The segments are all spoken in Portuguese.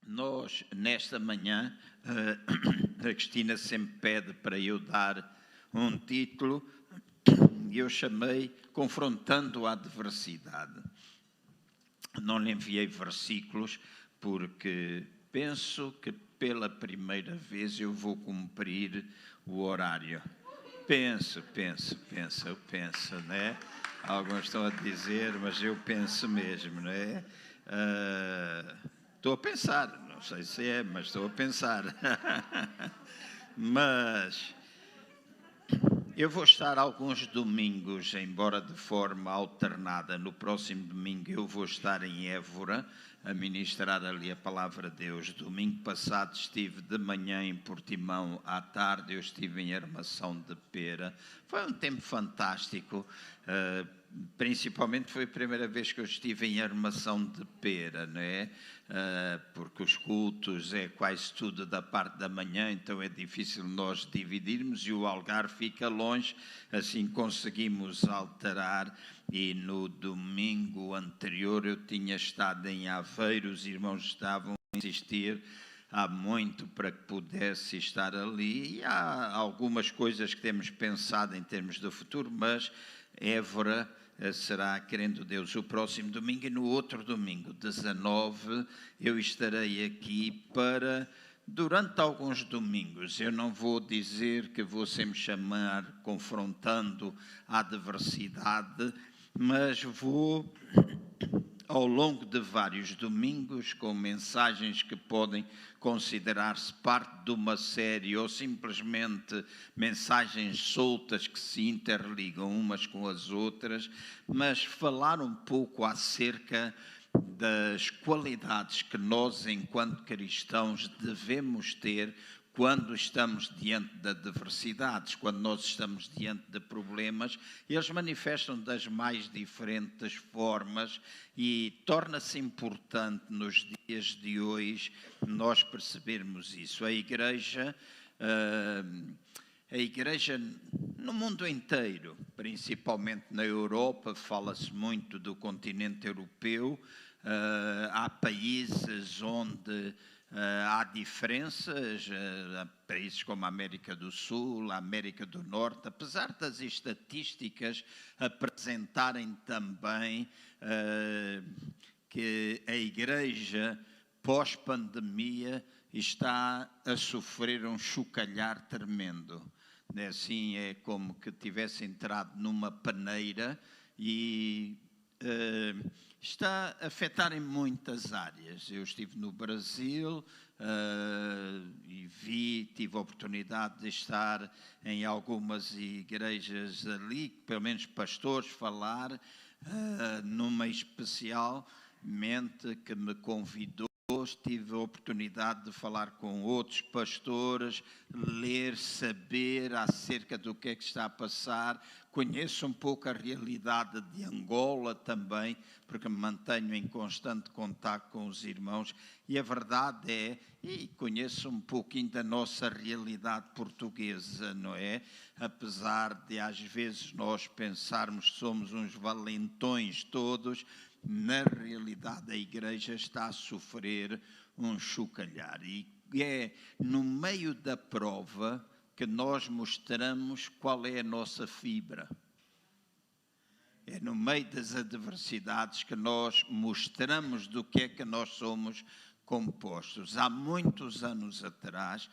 Nós, nesta manhã, a Cristina sempre pede para eu dar um título e eu chamei Confrontando a Adversidade. Não lhe enviei versículos porque penso que pela primeira vez eu vou cumprir o horário. Penso, né? Alguns estão a dizer, mas eu penso mesmo, não é? Estou a pensar, não sei se é, mas estou a pensar. Mas eu vou estar alguns domingos, embora de forma alternada. No próximo domingo eu vou estar em Évora, a ministrar ali a Palavra de Deus. Domingo passado estive de manhã em Portimão, à tarde eu estive em Armação de Pera. Foi um tempo fantástico, principalmente foi a primeira vez que eu estive em Armação de Pera, não é? Porque os cultos é quase tudo da parte da manhã, então é difícil nós dividirmos e o Algarve fica longe, assim conseguimos alterar. E no domingo anterior eu tinha estado em Aveiro, os irmãos estavam a insistir há muito para que pudesse estar ali, e há algumas coisas que temos pensado em termos de futuro, mas Évora será, querendo Deus, o próximo domingo, e no outro domingo, 19, eu estarei aqui durante alguns domingos. Eu não vou dizer que vou sempre chamar confrontando a adversidade, mas vou, ao longo de vários domingos, com mensagens que podem considerar-se parte de uma série ou simplesmente mensagens soltas que se interligam umas com as outras, mas falar um pouco acerca das qualidades que nós, enquanto cristãos, devemos ter quando estamos diante de adversidades, quando nós estamos diante de problemas. Eles manifestam das mais diferentes formas e torna-se importante nos dias de hoje nós percebermos isso. A Igreja no mundo inteiro, principalmente na Europa, fala-se muito do continente europeu. Há países onde há diferenças, países como a América do Sul, a América do Norte, apesar das estatísticas apresentarem também que a Igreja, pós-pandemia, está a sofrer um chocalhar tremendo. Assim, é como que tivesse entrado numa paneira e está a afetar em muitas áreas. Eu estive no Brasil e tive a oportunidade de estar em algumas igrejas ali, pelo menos pastores, falar, numa especialmente que me convidou. Tive a oportunidade de falar com outros pastores, ler, saber acerca do que é que está a passar. Conheço um pouco a realidade de Angola também, porque me mantenho em constante contato com os irmãos. E a verdade é, e conheço um pouquinho da nossa realidade portuguesa, não é? Apesar de às vezes nós pensarmos que somos uns valentões todos, na realidade a Igreja está a sofrer um chocalhar. E é no meio da prova que nós mostramos qual é a nossa fibra. É no meio das adversidades que nós mostramos do que é que nós somos compostos. Há muitos anos atrás,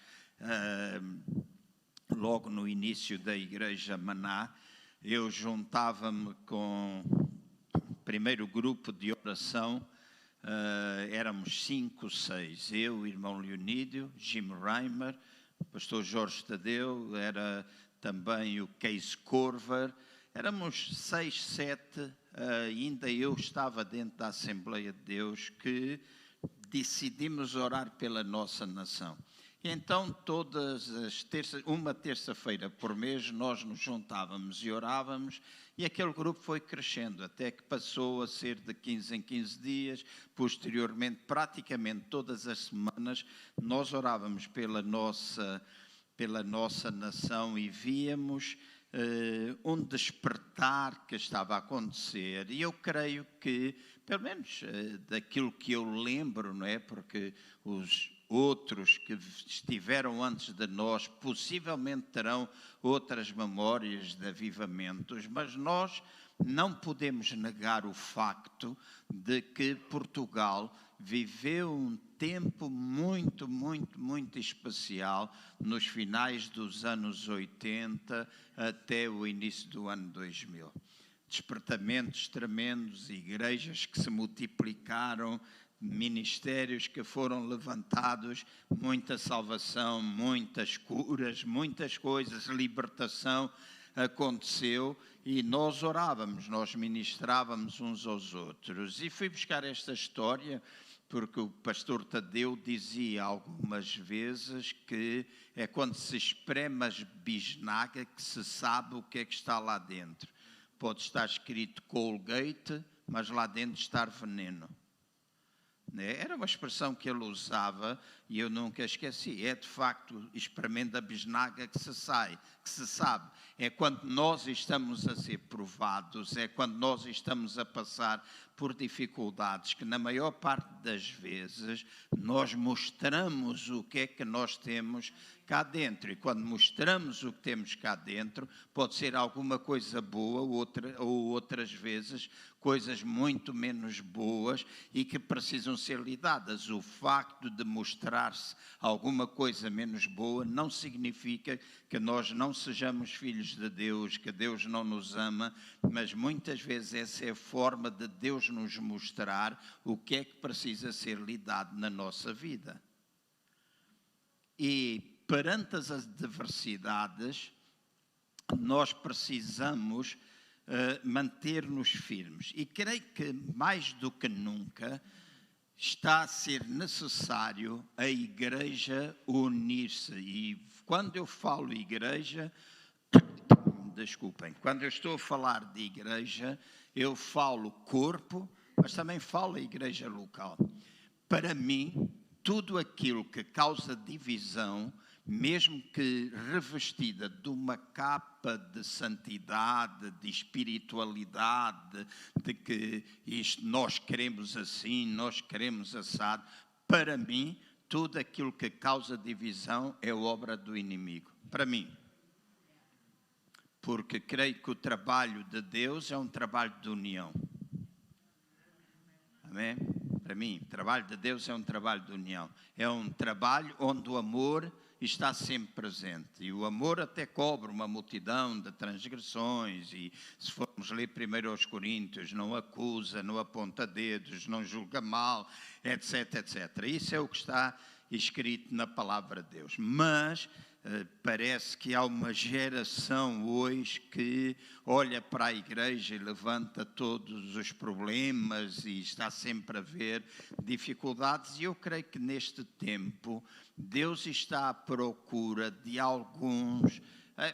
logo no início da Igreja Maná, eu juntava-me com primeiro grupo de oração, éramos 5, 6, eu, o irmão Leonídio, Jim Reimer, o pastor Jorge Tadeu, era também o Case Corver, éramos 6, 7, ainda eu estava dentro da Assembleia de Deus, que decidimos orar pela nossa nação. Então, todas as uma terça-feira por mês, nós nos juntávamos e orávamos, e aquele grupo foi crescendo, até que passou a ser de 15 em 15 dias. Posteriormente, praticamente todas as semanas, nós orávamos pela nossa nação e víamos um despertar que estava a acontecer. E eu creio que pelo menos daquilo que eu lembro, não é? Porque os outros que estiveram antes de nós possivelmente terão outras memórias de avivamentos, mas nós não podemos negar o facto de que Portugal viveu um tempo muito, muito, muito especial nos finais dos anos 80 até o início do ano 2000. Despertamentos tremendos, igrejas que se multiplicaram, ministérios que foram levantados, muita salvação, muitas curas, muitas coisas, libertação aconteceu e nós orávamos, nós ministrávamos uns aos outros. E fui buscar esta história porque o pastor Tadeu dizia algumas vezes que é quando se espreme a bisnaga que se sabe o que é que está lá dentro. Pode estar escrito Colgate, mas lá dentro está veneno. Era uma expressão que ele usava e eu nunca esqueci. É de facto experimento da bisnaga que se sabe. É quando nós estamos a ser provados, é quando nós estamos a passar por dificuldades, que na maior parte das vezes nós mostramos o que é que nós temos cá dentro. E quando mostramos o que temos cá dentro, pode ser alguma coisa boa, ou outras vezes coisas muito menos boas e que precisam ser lidadas. O facto de mostrar-se alguma coisa menos boa não significa que nós não sejamos filhos de Deus, que Deus não nos ama, mas muitas vezes essa é a forma de Deus nos mostrar o que é que precisa ser lidado na nossa vida. E perante as adversidades, nós precisamos manter-nos firmes. E creio que mais do que nunca está a ser necessário a igreja unir-se. E quando eu falo igreja, desculpem, quando eu estou a falar de igreja, eu falo corpo, mas também falo a igreja local. Para mim, tudo aquilo que causa divisão, mesmo que revestida de uma capa de santidade, de espiritualidade, de que isto nós queremos assim, nós queremos assado, para mim, tudo aquilo que causa divisão é obra do inimigo. Para mim. Porque creio que o trabalho de Deus é um trabalho de união. Amém? Para mim, o trabalho de Deus é um trabalho de união. É um trabalho onde o amor está sempre presente. E o amor até cobre uma multidão de transgressões. E se formos ler primeiro aos Coríntios, não acusa, não aponta dedos, não julga mal, etc, etc. Isso é o que está escrito na palavra de Deus. Mas parece que há uma geração hoje que olha para a igreja e levanta todos os problemas e está sempre a ver dificuldades. E eu creio que neste tempo Deus está à procura de alguns...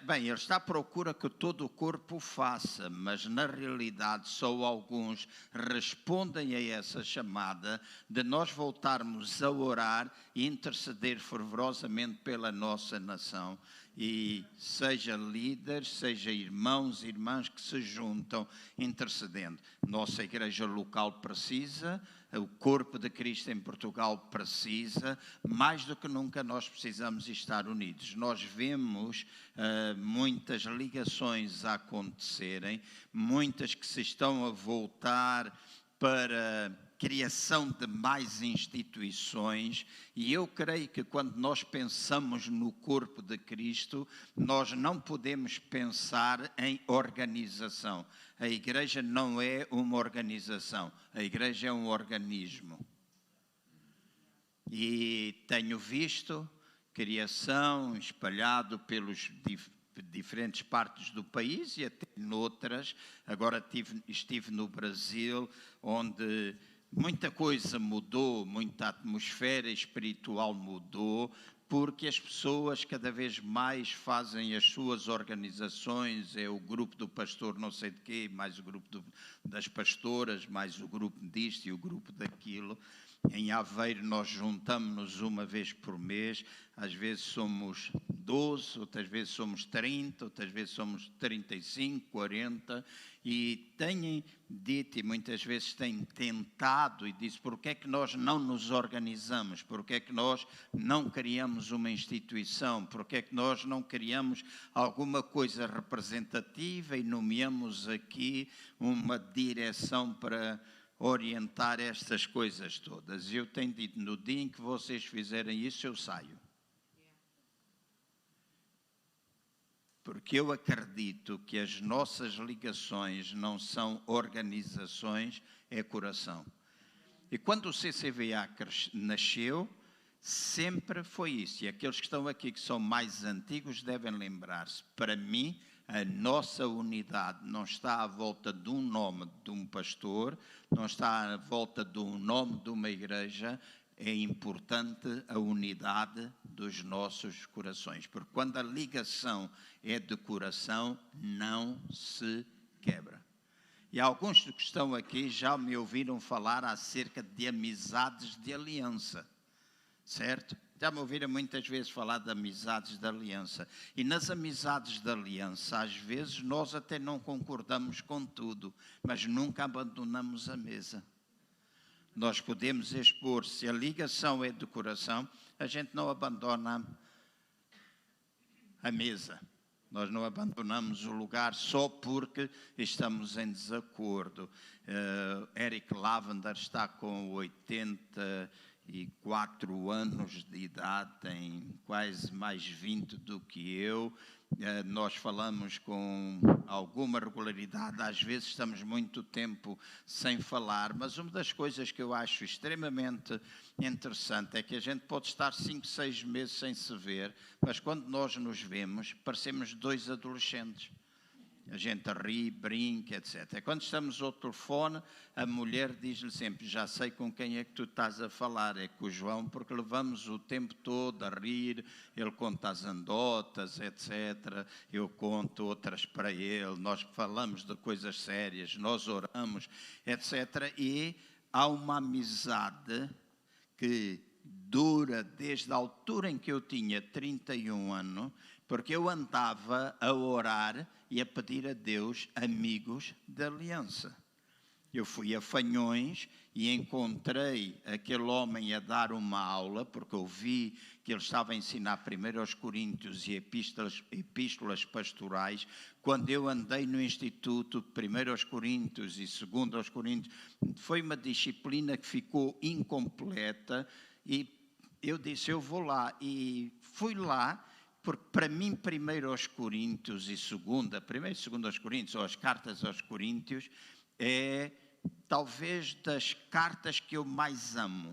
Bem, Ele está à procura que todo o corpo o faça, mas na realidade só alguns respondem a essa chamada de nós voltarmos a orar e interceder fervorosamente pela nossa nação. E seja líderes, seja irmãos e irmãs que se juntam intercedendo. Nossa igreja local precisa, o corpo de Cristo em Portugal precisa, mais do que nunca nós precisamos estar unidos. Nós vemos muitas ligações a acontecerem, muitas que se estão a voltar para criação de mais instituições, e eu creio que quando nós pensamos no corpo de Cristo, nós não podemos pensar em organização. A igreja não é uma organização, a igreja é um organismo. E tenho visto criação espalhado pelos diferentes partes do país e até noutras. Agora estive no Brasil, onde muita coisa mudou, muita atmosfera espiritual mudou, porque as pessoas cada vez mais fazem as suas organizações, é o grupo do pastor não sei de quê, mais o grupo das pastoras, mais o grupo disto e o grupo daquilo. Em Aveiro nós juntamos-nos uma vez por mês, às vezes somos 12, outras vezes somos 30, outras vezes somos 35, 40, e têm dito, e muitas vezes têm tentado, e diz, porque é que nós não nos organizamos, porque é que nós não criamos uma instituição, porque é que nós não criamos alguma coisa representativa e nomeamos aqui uma direção para orientar estas coisas todas. Eu tenho dito, no dia em que vocês fizerem isso, eu saio. Porque eu acredito que as nossas ligações não são organizações, é coração. E quando o CCVA nasceu, sempre foi isso. E aqueles que estão aqui, que são mais antigos, devem lembrar-se. Para mim, a nossa unidade não está à volta de um nome de um pastor, não está à volta de um nome de uma igreja. É importante a unidade dos nossos corações, porque quando a ligação é de coração, não se quebra. E alguns que estão aqui já me ouviram falar acerca de amizades de aliança, certo? Já me ouviram muitas vezes falar de amizades de aliança. E nas amizades de aliança, às vezes, nós até não concordamos com tudo, mas nunca abandonamos a mesa. Nós podemos expor, se a ligação é de coração, a gente não abandona a mesa. Nós não abandonamos o lugar só porque estamos em desacordo. Eric Lavender está com 84 anos de idade, tem quase mais 20 do que eu. Nós falamos com alguma regularidade, às vezes estamos muito tempo sem falar, mas uma das coisas que eu acho extremamente interessante é que a gente pode estar 5, 6 meses sem se ver, mas quando nós nos vemos, parecemos 2 adolescentes. A gente ri, brinca, etc. Quando estamos ao telefone, a mulher diz-lhe sempre, já sei com quem é que tu estás a falar, é com o João, porque levamos o tempo todo a rir, ele conta as anedotas, etc. Eu conto outras para ele, nós falamos de coisas sérias, nós oramos, etc. E há uma amizade que dura desde a altura em que eu tinha 31 anos, porque eu andava a orar e a pedir a Deus amigos de aliança. Eu fui a Fanhões e encontrei aquele homem a dar uma aula, porque eu vi que ele estava a ensinar primeiro aos Coríntios e epístolas pastorais. Quando eu andei no Instituto, primeiro aos Coríntios e segundo aos Coríntios, foi uma disciplina que ficou incompleta e eu disse, eu vou lá. E fui lá, porque para mim, primeiro aos Coríntios e primeiro e segundo aos Coríntios, ou as cartas aos Coríntios, é talvez das cartas que eu mais amo,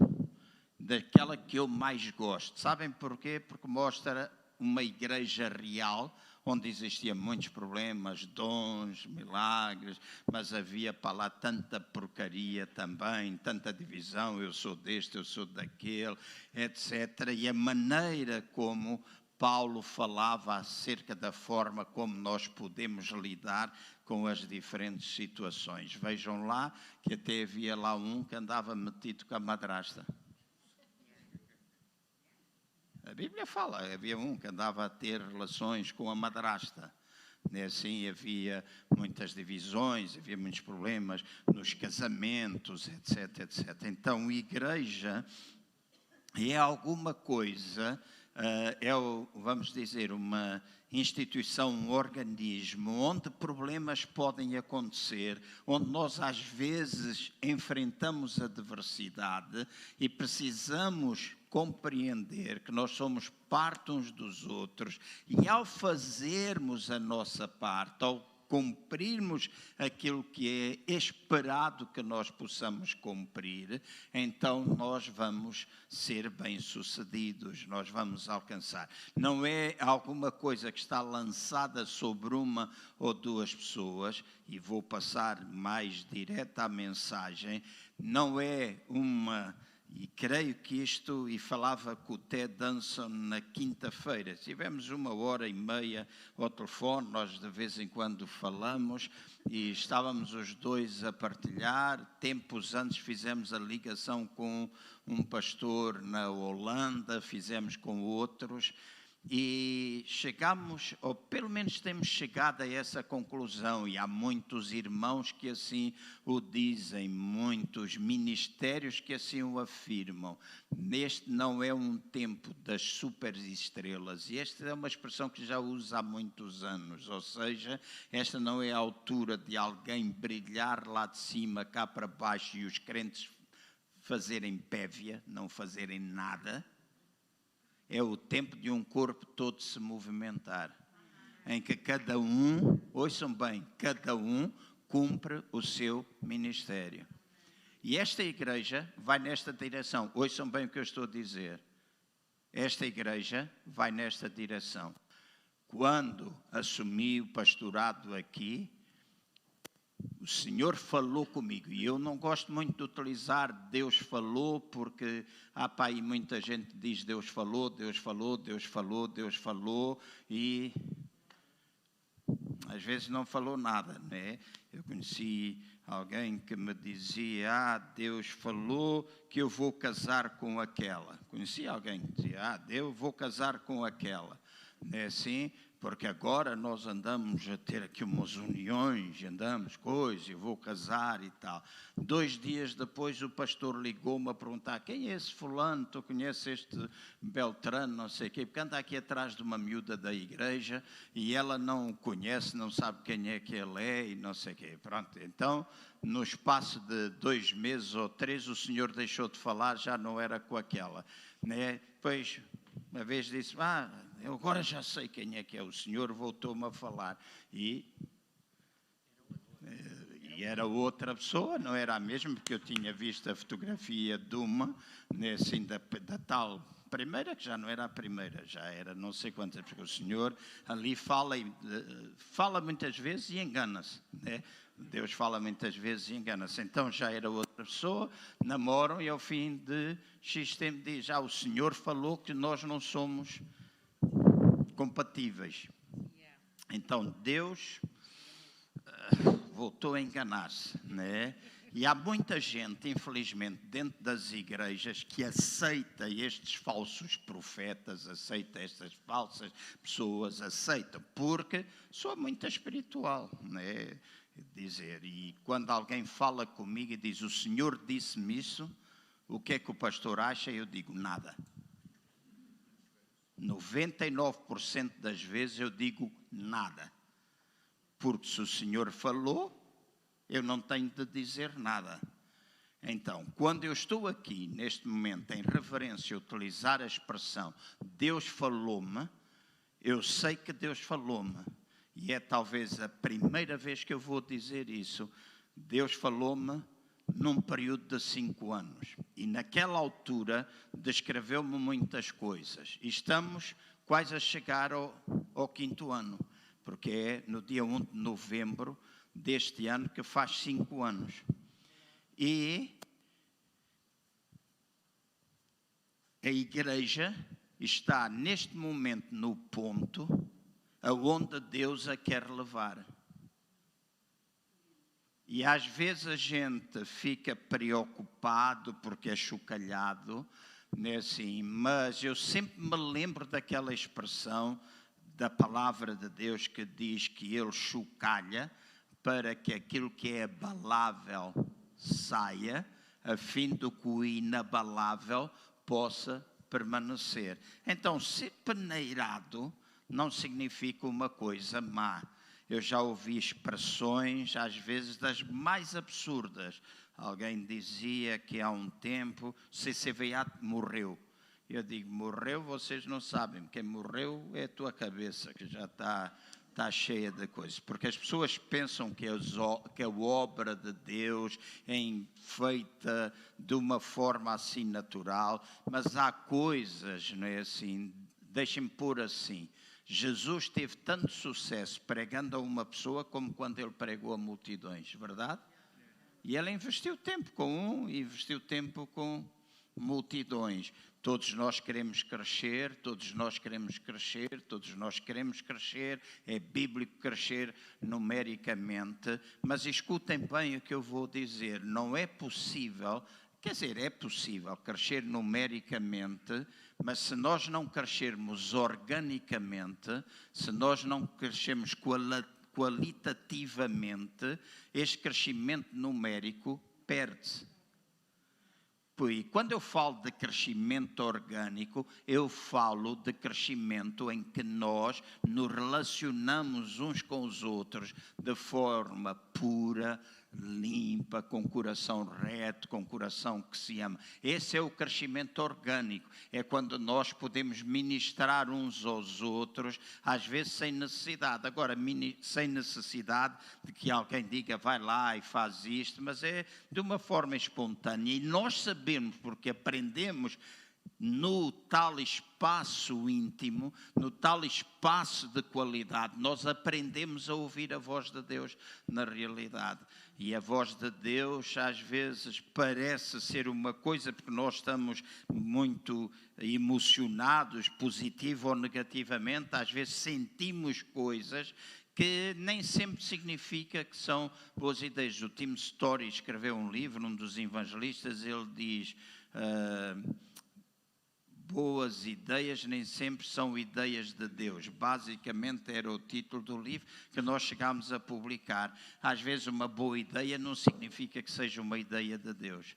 daquela que eu mais gosto. Sabem porquê? Porque mostra uma igreja real, onde existiam muitos problemas, dons, milagres, mas havia para lá tanta porcaria também, tanta divisão, eu sou deste, eu sou daquele, etc. E a maneira como Paulo falava acerca da forma como nós podemos lidar com as diferentes situações. Vejam lá que até havia lá um que andava metido com a madrasta. A Bíblia fala, havia um que andava a ter relações com a madrasta. Assim havia muitas divisões, havia muitos problemas nos casamentos, etc, etc. Então, igreja é alguma coisa, vamos dizer, uma instituição, um organismo, onde problemas podem acontecer, onde nós às vezes enfrentamos adversidade e precisamos compreender que nós somos parte uns dos outros e ao fazermos a nossa parte, ao cumprirmos aquilo que é esperado que nós possamos cumprir, então nós vamos ser bem-sucedidos, nós vamos alcançar. Não é alguma coisa que está lançada sobre uma ou duas pessoas, e vou passar mais direto à mensagem, não é uma... E creio que isto, e falava com o Ted Danson na quinta-feira, tivemos 1h30 ao telefone, nós de vez em quando falamos, e estávamos os dois a partilhar. Tempos antes fizemos a ligação com um pastor na Holanda, fizemos com outros, E chegamos, ou pelo menos temos chegado a essa conclusão, e há muitos irmãos que assim o dizem, muitos ministérios que assim o afirmam. Este não é um tempo das superestrelas, e esta é uma expressão que já uso há muitos anos, ou seja, esta não é a altura de alguém brilhar lá de cima, cá para baixo, e os crentes fazerem pévia, não fazerem nada. É o tempo de um corpo todo se movimentar, em que cada um, ouçam bem, cada um cumpre o seu ministério. E esta igreja vai nesta direção. Ouçam bem o que eu estou a dizer. Esta igreja vai nesta direção. Quando assumi o pastorado aqui, o Senhor falou comigo, e eu não gosto muito de utilizar Deus falou, porque há para aí muita gente que diz Deus falou, Deus falou, Deus falou, Deus falou, e às vezes não falou nada, né? Eu conheci alguém que me dizia, Deus falou que eu vou casar com aquela. Conheci alguém que dizia, eu vou casar com aquela. Não é assim? Porque agora nós andamos a ter aqui umas uniões, andamos coisas, eu vou casar e tal. 2 dias depois o pastor ligou-me a perguntar, quem é esse fulano, tu conheces este Beltrano, não sei o quê, porque anda aqui atrás de uma miúda da igreja e ela não o conhece, não sabe quem é que ele é e não sei o quê. Pronto, então, no espaço de 2 meses ou 3, o senhor deixou de falar, já não era com aquela, né? Depois, uma vez disse, eu agora já sei quem é que é. O senhor voltou-me a falar. E era outra pessoa, não era a mesma, porque eu tinha visto a fotografia de uma, né, assim, da tal primeira, que já não era a primeira, já era não sei quantas, porque o senhor ali fala muitas vezes e engana-se, né? Deus fala muitas vezes e engana-se. Então já era outra pessoa, namoram e ao fim de X tempo diz, já o senhor falou que nós não somos compatíveis. Então Deus voltou a enganar-se, né? E há muita gente, infelizmente, dentro das igrejas que aceita estes falsos profetas, aceita estas falsas pessoas, aceita, porque sou muito espiritual, né? Dizer, e quando alguém fala comigo e diz, o senhor disse-me isso, o que é que o pastor acha? Eu digo, nada. 99% das vezes eu digo nada. Porque se o senhor falou, eu não tenho de dizer nada. Então, quando eu estou aqui, neste momento, em reverência, a utilizar a expressão Deus falou-me, eu sei que Deus falou-me. E é talvez a primeira vez que eu vou dizer isso. Deus falou-me num período de 5 anos. E naquela altura descreveu-me muitas coisas. E estamos quase a chegar ao 5º ano. Porque é no dia 1 de novembro deste ano que faz 5 anos. E a igreja está neste momento no ponto aonde Deus a quer levar. E às vezes a gente fica preocupado porque é chocalhado, né, assim, mas eu sempre me lembro daquela expressão da palavra de Deus que diz que Ele chocalha para que aquilo que é abalável saia, a fim de que o inabalável possa permanecer. Então, ser peneirado não significa uma coisa má. Eu já ouvi expressões, às vezes, das mais absurdas. Alguém dizia que há um tempo, CCVA morreu. Eu digo, morreu, vocês não sabem. Quem morreu é a tua cabeça, que já está cheia de coisas. Porque as pessoas pensam que a obra de Deus é feita de uma forma assim natural, mas há coisas, não é assim, deixem-me pôr assim. Jesus teve tanto sucesso pregando a uma pessoa como quando ele pregou a multidões, verdade? E ele investiu tempo com um e investiu tempo com multidões. Todos nós queremos crescer, todos nós queremos crescer, todos nós queremos crescer, é bíblico crescer numericamente, mas escutem bem o que eu vou dizer, não é possível Quer dizer, é possível crescer numericamente, mas se nós não crescermos organicamente, se nós não crescermos qualitativamente, este crescimento numérico perde-se. E quando eu falo de crescimento orgânico, eu falo de crescimento em que nós nos relacionamos uns com os outros de forma pura, limpa, com coração reto, com coração que se ama. Esse é o crescimento orgânico. É quando nós podemos ministrar uns aos outros, às vezes sem necessidade. Agora, sem necessidade de que alguém diga, vai lá e faz isto, mas é de uma forma espontânea. E nós sabemos, porque aprendemos no tal espaço íntimo, no tal espaço de qualidade, nós aprendemos a ouvir a voz de Deus na realidade. E a voz de Deus às vezes parece ser uma coisa, porque nós estamos muito emocionados, positivo ou negativamente, às vezes sentimos coisas que nem sempre significa que são boas ideias. O Tim Story escreveu um livro, um dos evangelistas, ele diz... boas ideias nem sempre são ideias de Deus. Basicamente era o título do livro que nós chegámos a publicar. Às vezes uma boa ideia não significa que seja uma ideia de Deus.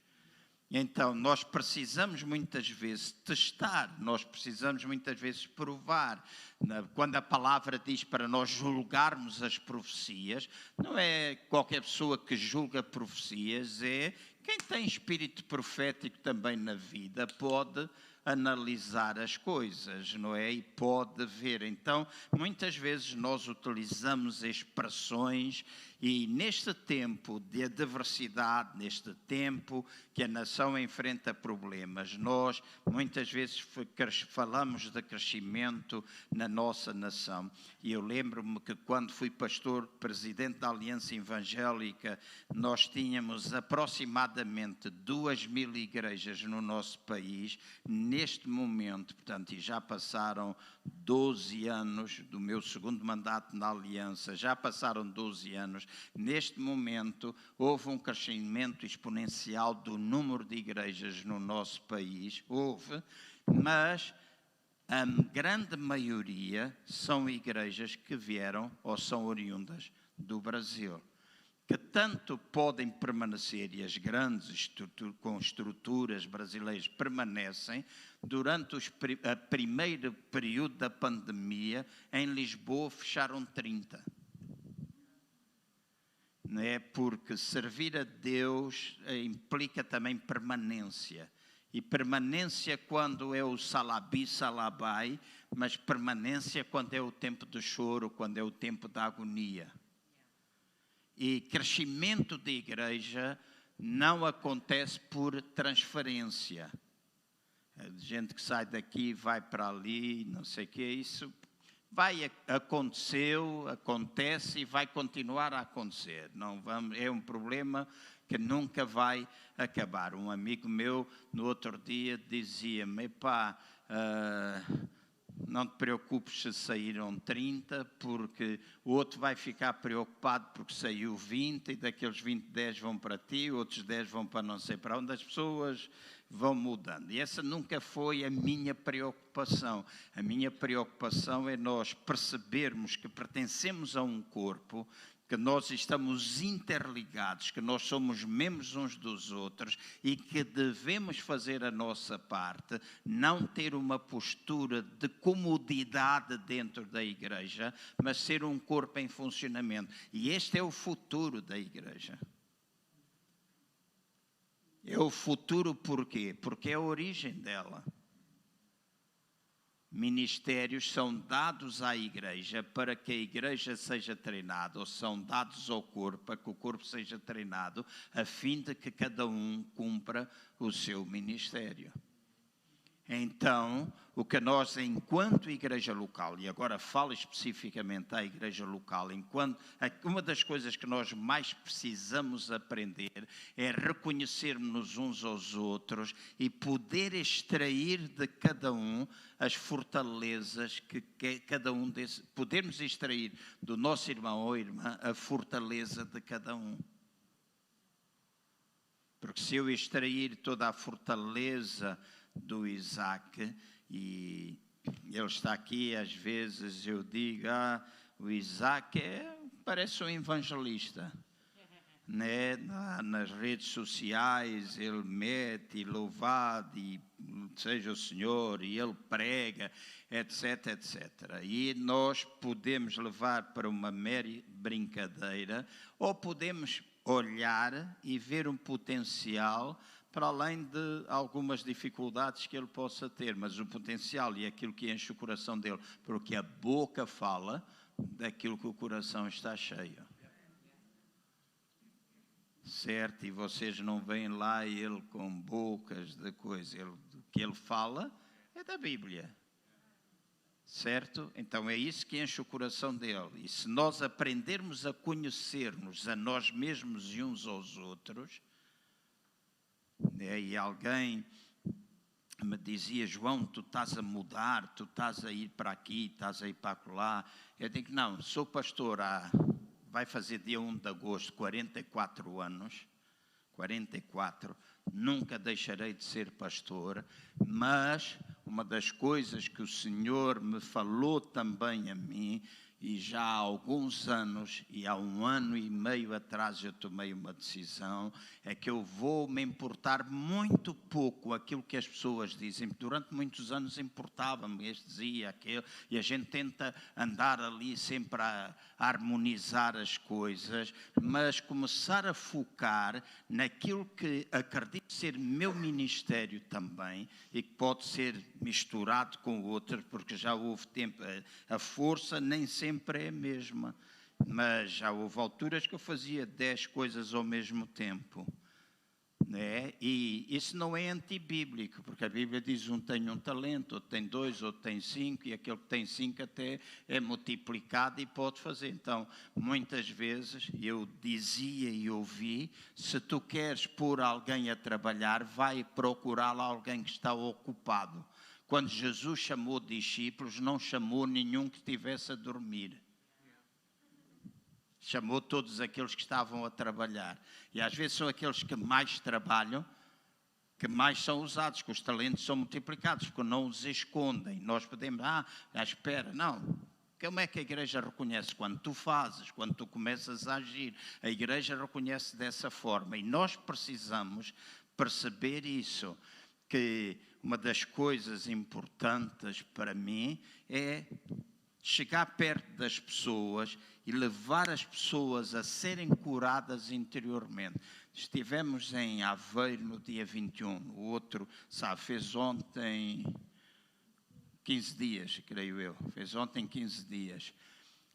Então nós precisamos muitas vezes testar, nós precisamos muitas vezes provar. Quando a palavra diz para nós julgarmos as profecias, não é qualquer pessoa que julga profecias, é quem tem espírito profético também na vida pode analisar as coisas, não é? E pode ver. Então, muitas vezes nós utilizamos expressões e neste tempo de adversidade, neste tempo que a nação enfrenta problemas, nós muitas vezes falamos de crescimento na nossa nação. E eu lembro-me que quando fui pastor, presidente da Aliança Evangélica, nós tínhamos aproximadamente 2.000 igrejas no nosso país. Neste momento, portanto, e já passaram 12 anos do meu segundo mandato na Aliança, já passaram 12 anos, neste momento houve um crescimento exponencial do número de igrejas no nosso país, mas a grande maioria são igrejas que vieram ou são oriundas do Brasil, que tanto podem permanecer, e as grandes com estruturas brasileiras permanecem, durante o primeiro período da pandemia, em Lisboa fecharam 30. Não é? Porque servir a Deus implica também permanência. E permanência quando é o salabi, salabai, mas permanência quando é o tempo do choro, quando é o tempo da agonia. E crescimento de igreja não acontece por transferência. Gente que sai daqui, vai para ali, não sei o que, isso acontece e vai continuar a acontecer. Não vamos, é um problema que nunca vai acabar. Um amigo meu, no outro dia, dizia-me, não te preocupes se saíram 30, porque o outro vai ficar preocupado porque saiu 20, e daqueles 20, 10 vão para ti, outros 10 vão para não sei para onde. As pessoas vão mudando. E essa nunca foi a minha preocupação. A minha preocupação é nós percebermos que pertencemos a um corpo, que nós estamos interligados, que nós somos membros uns dos outros e que devemos fazer a nossa parte, não ter uma postura de comodidade dentro da igreja, mas ser um corpo em funcionamento. E este é o futuro da igreja. É o futuro porquê? Porque é a origem dela. Ministérios são dados à igreja para que a igreja seja treinada, ou são dados ao corpo para que o corpo seja treinado, a fim de que cada um cumpra o seu ministério. Então, o que nós, enquanto igreja local, e agora falo especificamente à igreja local, uma das coisas que nós mais precisamos aprender é reconhecermos uns aos outros e poder extrair de cada um as fortalezas que cada um podermos extrair do nosso irmão ou irmã a fortaleza de cada um. Porque se eu extrair toda a fortaleza do Isaac, e ele está aqui, às vezes eu digo, o Isaac parece um evangelista. Né? Nas redes sociais ele mete louvado e seja o Senhor, e ele prega, etc, etc. E nós podemos levar para uma mera brincadeira, ou podemos olhar e ver um potencial para além de algumas dificuldades que ele possa ter, mas o potencial e aquilo que enche o coração dele, porque a boca fala daquilo que o coração está cheio. Certo? E vocês não veem lá ele com bocas de coisa. O que ele fala é da Bíblia. Certo? Então é isso que enche o coração dele. E se nós aprendermos a conhecer-nos a nós mesmos e uns aos outros, né? E alguém me dizia, João, tu estás a mudar, tu estás a ir para aqui, estás a ir para lá. Eu digo, não, sou pastor vai fazer dia 1 de agosto, 44 anos, 44, nunca deixarei de ser pastor, mas uma das coisas que o Senhor me falou também a mim, e já há alguns anos, e há 1 ano e meio atrás eu tomei uma decisão, é que eu vou me importar muito pouco aquilo que as pessoas dizem. Durante muitos anos importava-me, este dizia, aquele, e a gente tenta andar ali sempre a harmonizar as coisas, mas começar a focar naquilo que acredito ser meu ministério também, e que pode ser misturado com outros, porque já houve tempo, a força nem sempre é a mesma, mas já houve alturas que eu fazia 10 coisas ao mesmo tempo, né? E isso não é antibíblico, porque a Bíblia diz um tem um talento, outro tem 2, outro tem 5, e aquele que tem 5 até é multiplicado e pode fazer. Então, muitas vezes eu dizia e ouvi, se tu queres pôr alguém a trabalhar, vai procurar lá alguém que está ocupado. Quando Jesus chamou discípulos, não chamou nenhum que estivesse a dormir. Chamou todos aqueles que estavam a trabalhar. E às vezes são aqueles que mais trabalham, que mais são usados, que os talentos são multiplicados, porque não os escondem. Nós podemos, espera, não. Como é que a igreja reconhece? Quando tu fazes, quando tu começas a agir. A igreja reconhece dessa forma. E nós precisamos perceber isso, que uma das coisas importantes para mim é chegar perto das pessoas e levar as pessoas a serem curadas interiormente. Estivemos em Aveiro no dia 21, o outro, fez ontem 15 dias, creio eu, fez ontem 15 dias.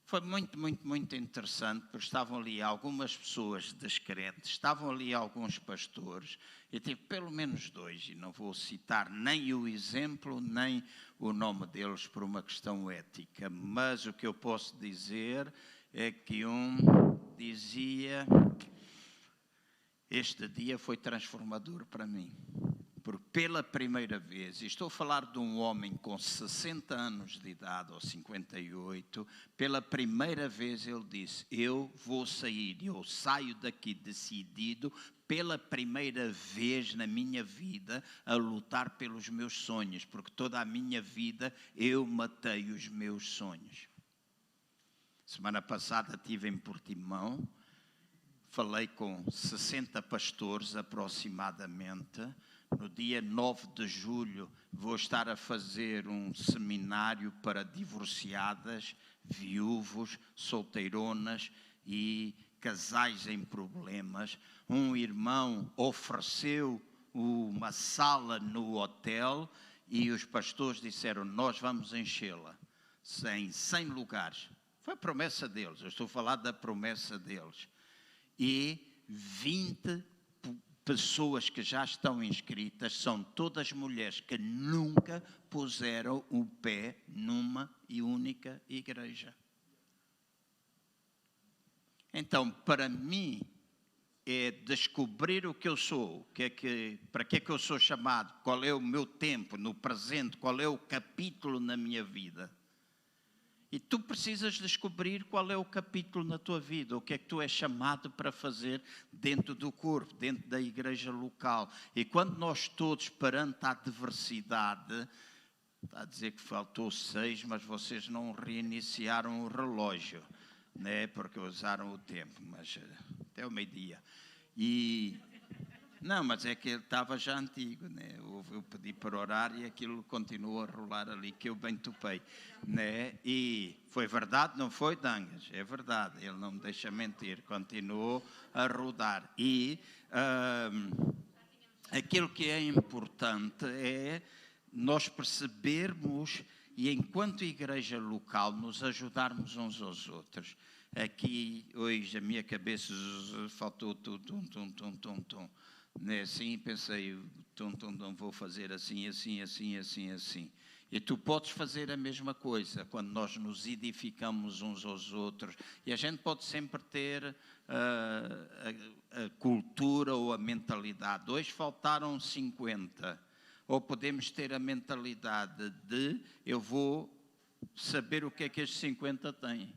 Foi muito, muito, muito interessante, porque estavam ali algumas pessoas descrentes, estavam ali alguns pastores, eu tive pelo menos 2, e não vou citar nem o exemplo, nem o nome deles por uma questão ética, mas o que eu posso dizer é que um dizia, este dia foi transformador para mim. Porque pela primeira vez, e estou a falar de um homem com 60 anos de idade, ou 58, pela primeira vez ele disse, eu vou sair, eu saio daqui decidido, pela primeira vez na minha vida, a lutar pelos meus sonhos, porque toda a minha vida eu matei os meus sonhos. Semana passada estive em Portimão, falei com 60 pastores aproximadamente. No dia 9 de julho vou estar a fazer um seminário para divorciadas, viúvos, solteironas e casais em problemas. Um irmão ofereceu uma sala no hotel e os pastores disseram, nós vamos enchê-la em 100 lugares. Foi a promessa deles, eu estou a falar da promessa deles. E 20 pessoas que já estão inscritas são todas mulheres que nunca puseram o pé numa e única igreja. Então, para mim, é descobrir o que eu sou, para que é que eu sou chamado, qual é o meu tempo no presente, qual é o capítulo na minha vida. E tu precisas descobrir qual é o capítulo na tua vida, o que é que tu és chamado para fazer dentro do corpo, dentro da igreja local. E quando nós todos, perante a adversidade, está a dizer que faltou 6, mas vocês não reiniciaram o relógio, né? Porque usaram o tempo, mas até o meio-dia. Não, mas é que ele estava já antigo, né? Eu pedi para orar e aquilo continuou a rolar ali, que eu bem topei, né? E foi verdade, não foi, Dangas? É verdade, ele não me deixa mentir, continuou a rodar. E aquilo que é importante é nós percebermos e, enquanto igreja local, nos ajudarmos uns aos outros. Aqui, hoje, a minha cabeça faltou tum. Assim, pensei, vou fazer assim. E tu podes fazer a mesma coisa quando nós nos edificamos uns aos outros. E a gente pode sempre ter a cultura ou a mentalidade. Hoje faltaram 50. Ou podemos ter a mentalidade de eu vou saber o que é que estes 50 têm.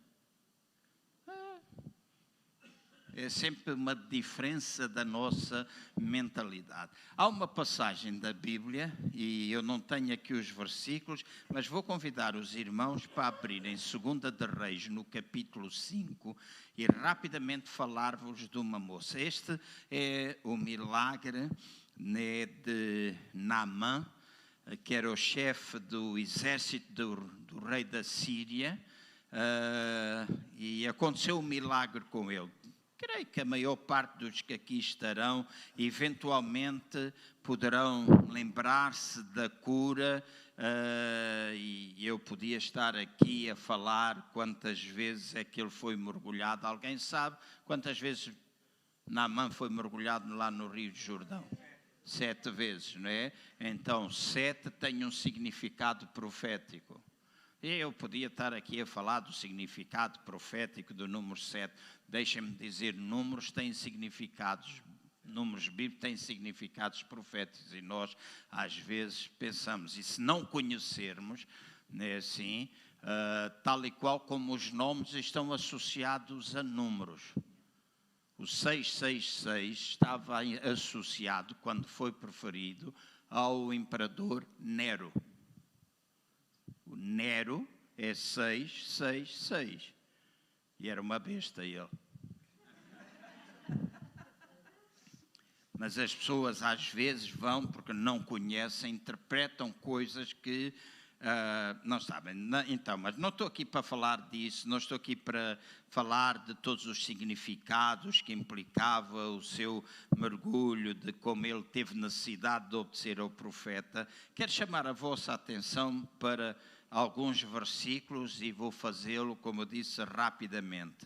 É sempre uma diferença da nossa mentalidade. Há uma passagem da Bíblia, e eu não tenho aqui os versículos, mas vou convidar os irmãos para abrirem 2 de Reis, no capítulo 5, e rapidamente falar-vos de uma moça. Este é o milagre, né, de Naamã, que era o chefe do exército do rei da Síria, e aconteceu um milagre com ele. Creio que a maior parte dos que aqui estarão, eventualmente, poderão lembrar-se da cura, e eu podia estar aqui a falar quantas vezes é que ele foi mergulhado. Alguém sabe quantas vezes Naamã foi mergulhado lá no Rio de Jordão? 7 vezes, não é? Então, 7 tem um significado profético. Eu podia estar aqui a falar do significado profético do número 7. Deixem-me dizer, números têm significados, números bíblicos têm significados proféticos. E nós, às vezes, pensamos, e se não conhecermos, né, assim, tal e qual como os nomes estão associados a números. O 666 estava associado, quando foi preferido, ao imperador Nero. O Nero é 666. E era uma besta ele. Mas as pessoas às vezes vão, porque não conhecem, interpretam coisas que não sabem. Então, mas não estou aqui para falar disso, não estou aqui para falar de todos os significados que implicava o seu mergulho, de como ele teve necessidade de obedecer ao profeta. Quero chamar a vossa atenção para alguns versículos e vou fazê-lo, como eu disse, rapidamente.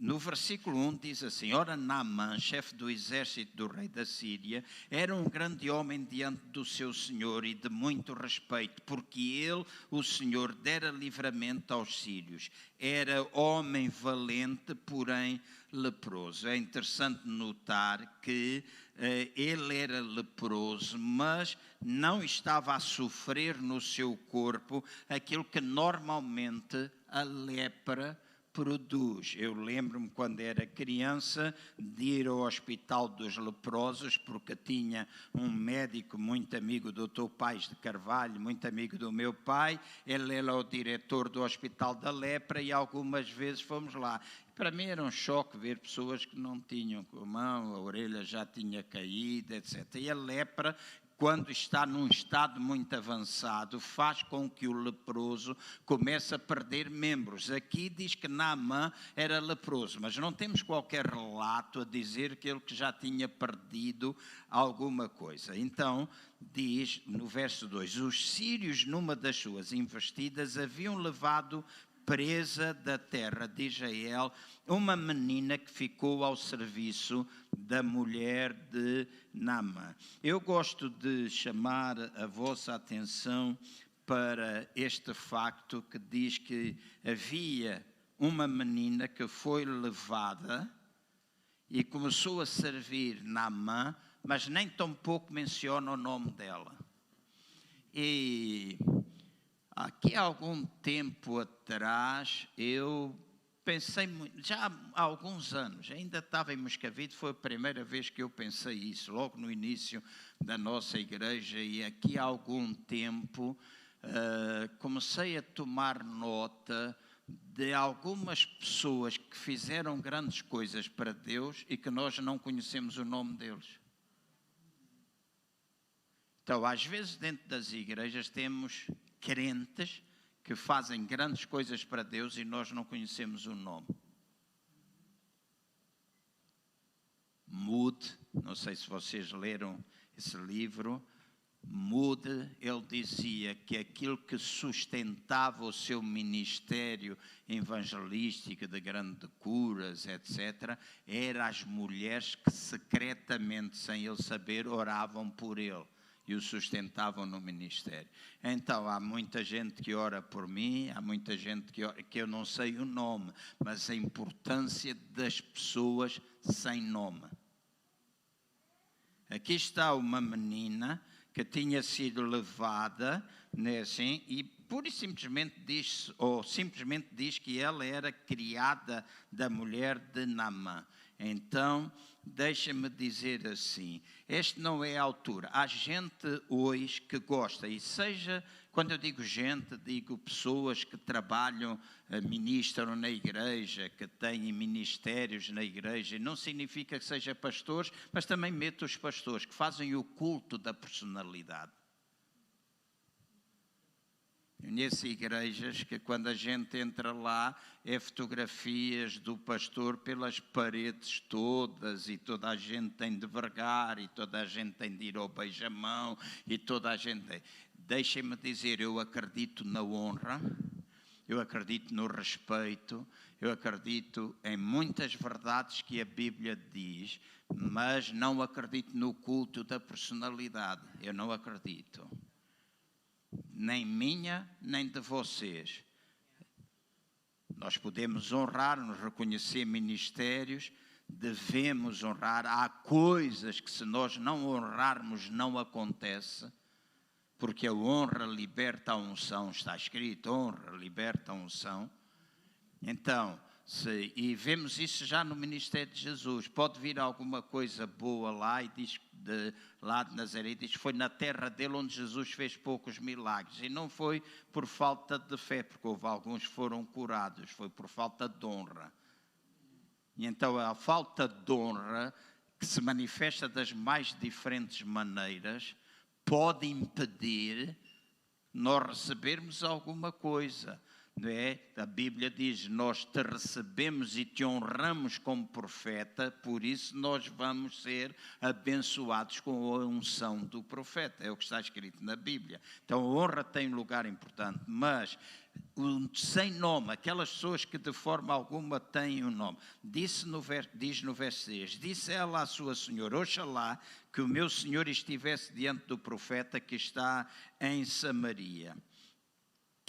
No versículo 1 diz assim: Ora, Naamã, chefe do exército do rei da Síria, era um grande homem diante do seu senhor e de muito respeito, porque ele, o Senhor, dera livramento aos sírios. Era homem valente, porém leproso. É interessante notar que ele era leproso, mas não estava a sofrer no seu corpo aquilo que normalmente a lepra produz. Eu lembro-me, quando era criança, de ir ao hospital dos leprosos, porque tinha um médico muito amigo do Dr. Paes de Carvalho, muito amigo do meu pai. Ele era o diretor do hospital da lepra e algumas vezes fomos lá. Para mim era um choque ver pessoas que não tinham a mão, a orelha já tinha caído, etc. E a lepra, quando está num estado muito avançado, faz com que o leproso comece a perder membros. Aqui diz que Naamã era leproso, mas não temos qualquer relato a dizer que ele já tinha perdido alguma coisa. Então, diz no verso 2, os sírios, numa das suas investidas, haviam levado presa da terra de Israel uma menina que ficou ao serviço da mulher de Naamã. Eu gosto de chamar a vossa atenção para este facto que diz que havia uma menina que foi levada e começou a servir Naamã, mas nem tão pouco menciona o nome dela. E há Aqui há algum tempo atrás, eu pensei, já há alguns anos, ainda estava em Moscavide, foi a primeira vez que eu pensei isso, logo no início da nossa igreja, e aqui há algum tempo comecei a tomar nota de algumas pessoas que fizeram grandes coisas para Deus e que nós não conhecemos o nome deles. Então, às vezes, dentro das igrejas, temos crentes que fazem grandes coisas para Deus e nós não conhecemos o nome. Moody, não sei se vocês leram esse livro, Moody, ele dizia que aquilo que sustentava o seu ministério evangelístico de grandes curas, etc., eram as mulheres que secretamente, sem ele saber, oravam por ele e o sustentavam no ministério. Então, há muita gente que ora por mim, há muita gente que eu não sei o nome, mas a importância das pessoas sem nome. Aqui está uma menina que tinha sido levada, né, assim, e pura e simplesmente diz que ela era criada da mulher de Naamã. Então, deixa-me dizer assim, este não é a altura. Há gente hoje que gosta, e seja, quando eu digo gente, digo pessoas que trabalham, ministram na igreja, que têm ministérios na igreja, e não significa que sejam pastores, mas também meto os pastores, que fazem o culto da personalidade. Conheço igrejas que quando a gente entra lá é fotografias do pastor pelas paredes todas e toda a gente tem de vergar e toda a gente tem de ir ao beijamão e toda a gente... Deixem-me dizer, eu acredito na honra, eu acredito no respeito, eu acredito em muitas verdades que a Bíblia diz, mas não acredito no culto da personalidade, eu não acredito. Nem minha, nem de vocês. Nós podemos honrar, nos reconhecer ministérios, devemos honrar. Há coisas que se nós não honrarmos não acontece, porque a honra liberta a unção, está escrito, honra liberta a unção. Então, e vemos isso já no ministério de Jesus, pode vir alguma coisa boa lá e diz lá de Nazaré, diz que foi na terra dele onde Jesus fez poucos milagres, e não foi por falta de fé, porque houve alguns que foram curados, foi por falta de honra. E então a falta de honra, que se manifesta das mais diferentes maneiras, pode impedir nós recebermos alguma coisa. Não é? A Bíblia diz, nós te recebemos e te honramos como profeta, por isso nós vamos ser abençoados com a unção do profeta. É o que está escrito na Bíblia. Então a honra tem um lugar importante, mas sem nome, aquelas pessoas que de forma alguma têm um nome. Diz no verso 6, disse ela à sua senhora, oxalá que o meu senhor estivesse diante do profeta que está em Samaria.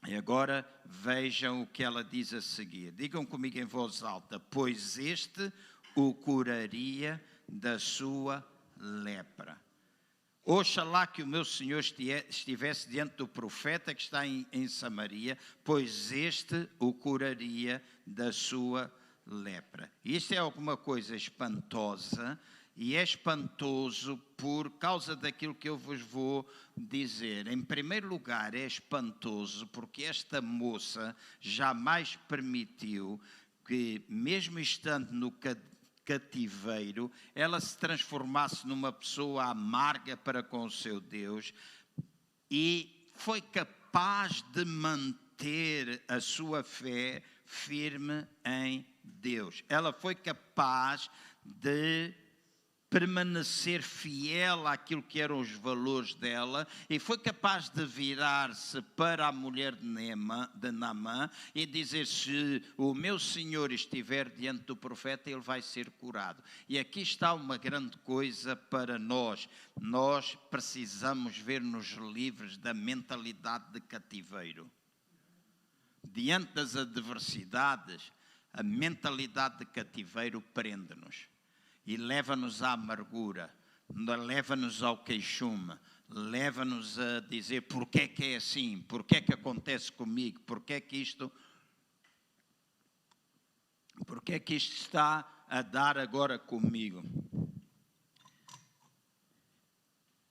E agora vejam o que ela diz a seguir. Digam comigo em voz alta, pois este o curaria da sua lepra. Oxalá que o meu Senhor estivesse diante do profeta que está em Samaria, pois este o curaria da sua lepra. Isto é alguma coisa espantosa. E é espantoso por causa daquilo que eu vos vou dizer. Em primeiro lugar, é espantoso porque esta moça jamais permitiu que, mesmo estando no cativeiro, ela se transformasse numa pessoa amarga para com o seu Deus e foi capaz de manter a sua fé firme em Deus. Ela foi capaz de permanecer fiel àquilo que eram os valores dela e foi capaz de virar-se para a mulher de Naamã e dizer, se o meu Senhor estiver diante do profeta, ele vai ser curado. E aqui está uma grande coisa para nós. Nós precisamos ver nos livros da mentalidade de cativeiro. Diante das adversidades, a mentalidade de cativeiro prende-nos. E leva-nos à amargura, leva-nos ao queixume, leva-nos a dizer porque é que é assim, porque é que acontece comigo, porque é que isto está a dar agora comigo.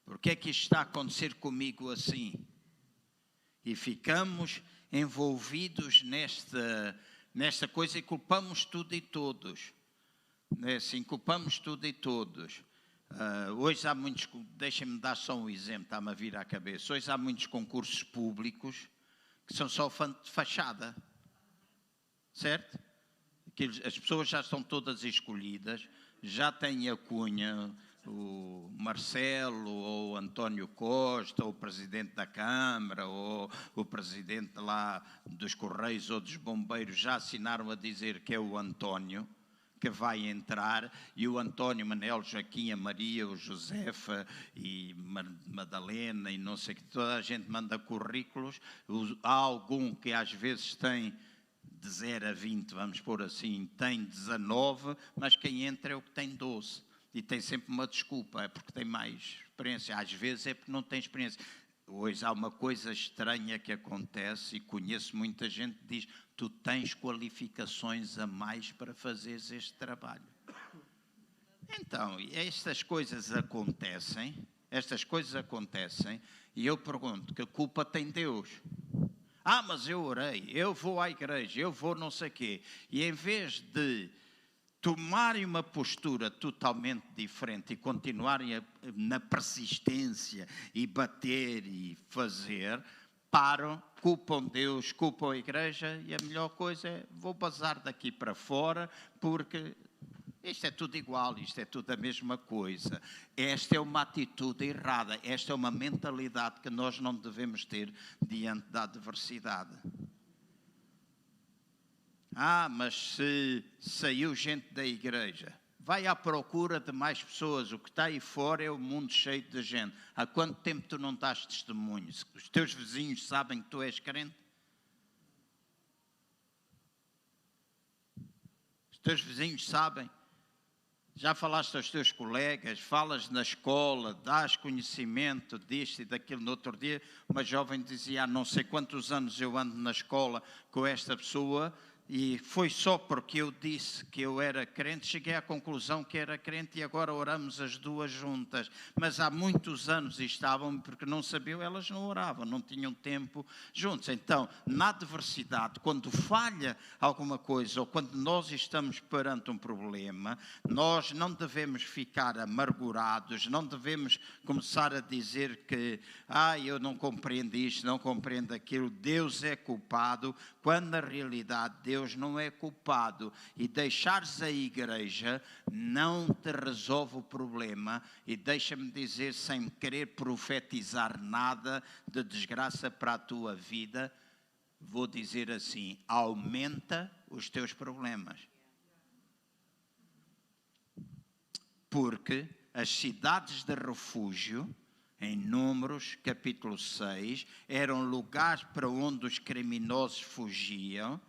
Porque é que isto está a acontecer comigo assim? E ficamos envolvidos nesta coisa e culpamos tudo e todos. Não é assim? Culpamos tudo e todos. Hoje há muitos, deixem-me dar só um exemplo, está-me a vir à cabeça. Hoje há muitos concursos públicos que são só de fachada. Certo? As pessoas já estão todas escolhidas, já têm a cunha, o Marcelo, ou o António Costa, ou o Presidente da Câmara, ou o Presidente lá dos Correios ou dos Bombeiros, já assinaram a dizer que é o António que vai entrar, e o António, Manel, Joaquim, a Maria, o Josefa e Madalena e não sei o que, toda a gente manda currículos. Há algum que às vezes tem de 0 a 20, vamos pôr assim, tem 19, mas quem entra é o que tem 12. E tem sempre uma desculpa, é porque tem mais experiência. Às vezes é porque não tem experiência. Hoje há uma coisa estranha que acontece, e conheço muita gente que diz: tu tens qualificações a mais para fazeres este trabalho. Então, estas coisas acontecem, e eu pergunto: que culpa tem Deus? Mas eu orei, eu vou à igreja, eu vou não sei o quê. E em vez de tomarem uma postura totalmente diferente e continuarem na persistência e bater e fazer, param, culpam Deus, culpam a igreja, e a melhor coisa é: vou bazar daqui para fora, porque isto é tudo igual, isto é tudo a mesma coisa. Esta é uma atitude errada, esta é uma mentalidade que nós não devemos ter diante da adversidade. Mas se saiu gente da igreja, vai à procura de mais pessoas. O que está aí fora é o mundo cheio de gente. Há quanto tempo tu não dás testemunho? Os teus vizinhos sabem que tu és crente? Os teus vizinhos sabem? Já falaste aos teus colegas, falas na escola, dás conhecimento disto e daquilo. No outro dia, uma jovem dizia: há não sei quantos anos eu ando na escola com esta pessoa, e foi só porque eu disse que eu era crente, cheguei à conclusão que era crente, e agora oramos as duas juntas. Mas há muitos anos estavam, porque não sabiam, elas não oravam, não tinham tempo juntos. Então, na adversidade, quando falha alguma coisa, ou quando nós estamos perante um problema, nós não devemos ficar amargurados, não devemos começar a dizer que eu não compreendo isto, não compreendo aquilo, Deus é culpado, quando na realidade Deus não é culpado. E deixares a igreja não te resolve o problema. E deixa-me dizer, sem querer profetizar nada de desgraça para a tua vida, vou dizer assim: aumenta os teus problemas. Porque as cidades de refúgio, em Números, capítulo 6, eram lugares para onde os criminosos fugiam,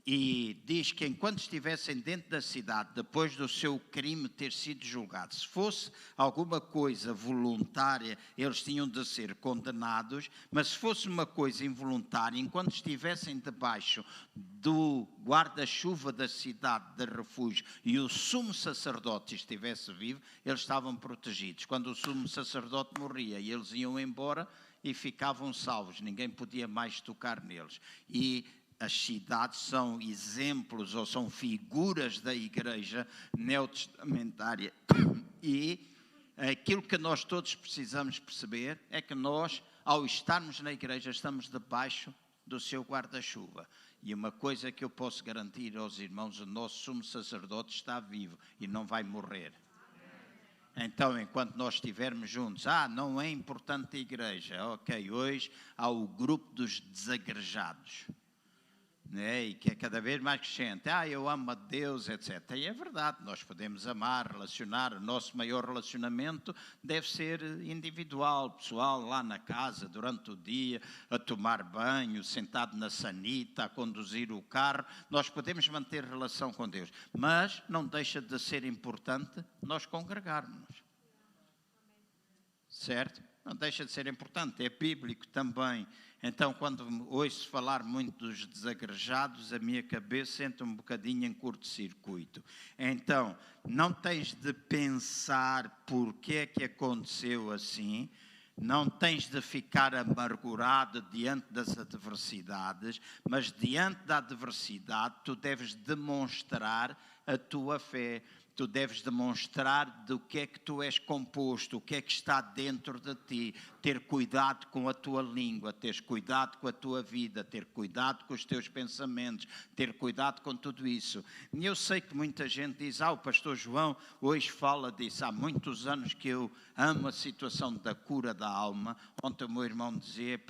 e diz que enquanto estivessem dentro da cidade, depois do seu crime ter sido julgado, se fosse alguma coisa voluntária, eles tinham de ser condenados, mas se fosse uma coisa involuntária, enquanto estivessem debaixo do guarda-chuva da cidade de refúgio e o sumo sacerdote estivesse vivo, eles estavam protegidos. Quando o sumo sacerdote morria, eles iam embora e ficavam salvos, ninguém podia mais tocar neles. E as cidades são exemplos ou são figuras da igreja neotestamentária. E aquilo que nós todos precisamos perceber é que nós, ao estarmos na igreja, estamos debaixo do seu guarda-chuva. E uma coisa que eu posso garantir aos irmãos: o nosso sumo sacerdote está vivo e não vai morrer. Então, enquanto nós estivermos juntos, não é importante a igreja. Ok, hoje há o grupo dos desagrejados. E que é cada vez mais crescente. Eu amo a Deus, etc. E é verdade, nós podemos amar, relacionar. O nosso maior relacionamento deve ser individual, pessoal, lá na casa, durante o dia, a tomar banho, sentado na sanita, a conduzir o carro. Nós podemos manter relação com Deus, mas não deixa de ser importante nós congregarmos. Certo? não deixa de ser importante, é bíblico também. Então, quando ouço falar muito dos desagrejados, a minha cabeça entra um bocadinho em curto-circuito. Então, não tens de pensar porque é que aconteceu assim, não tens de ficar amargurado diante das adversidades, mas diante da adversidade tu deves demonstrar a tua fé. Tu deves demonstrar do que é que tu és composto, o que é que está dentro de ti. Ter cuidado com a tua língua, ter cuidado com a tua vida, ter cuidado com os teus pensamentos, ter cuidado com tudo isso. E eu sei que muita gente diz, o pastor João hoje fala disso. Há muitos anos que eu amo a situação da cura da alma. Ontem o meu irmão dizia,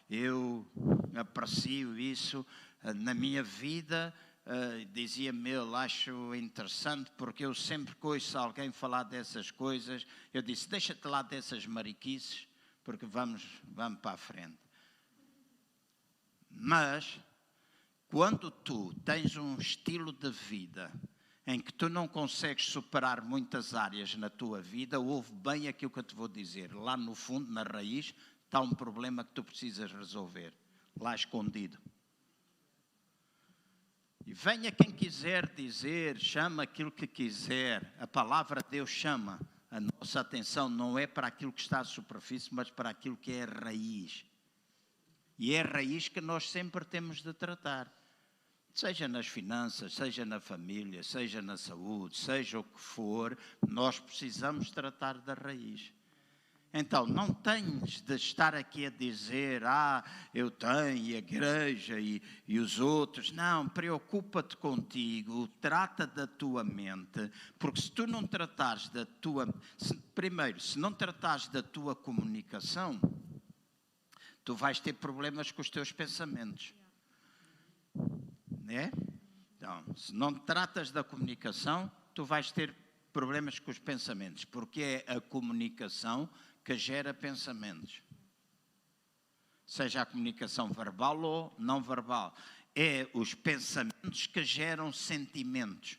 eu aprecio isso na minha vida. Dizia-me ele, acho interessante, porque eu sempre que ouço alguém falar dessas coisas, eu disse, deixa-te lá dessas mariquices, porque vamos para a frente. Mas, quando tu tens um estilo de vida em que tu não consegues superar muitas áreas na tua vida, ouve bem aquilo que eu te vou dizer. Lá no fundo, na raiz, está um problema que tu precisas resolver, lá escondido. E venha quem quiser dizer, chama aquilo que quiser. A palavra de Deus chama a nossa atenção, não é para aquilo que está à superfície, mas para aquilo que é a raiz. E é a raiz que nós sempre temos de tratar. Seja nas finanças, seja na família, seja na saúde, seja o que for, nós precisamos tratar da raiz. Então, não tens de estar aqui a dizer, eu tenho a igreja e os outros. Não, preocupa-te contigo, trata da tua mente, porque se tu não tratares da tua... Primeiro, se não tratares da tua comunicação, tu vais ter problemas com os teus pensamentos. Né? Então, se não tratas da comunicação, tu vais ter problemas com os pensamentos, porque é a comunicação que gera pensamentos. Seja a comunicação verbal ou não verbal. É os pensamentos que geram sentimentos.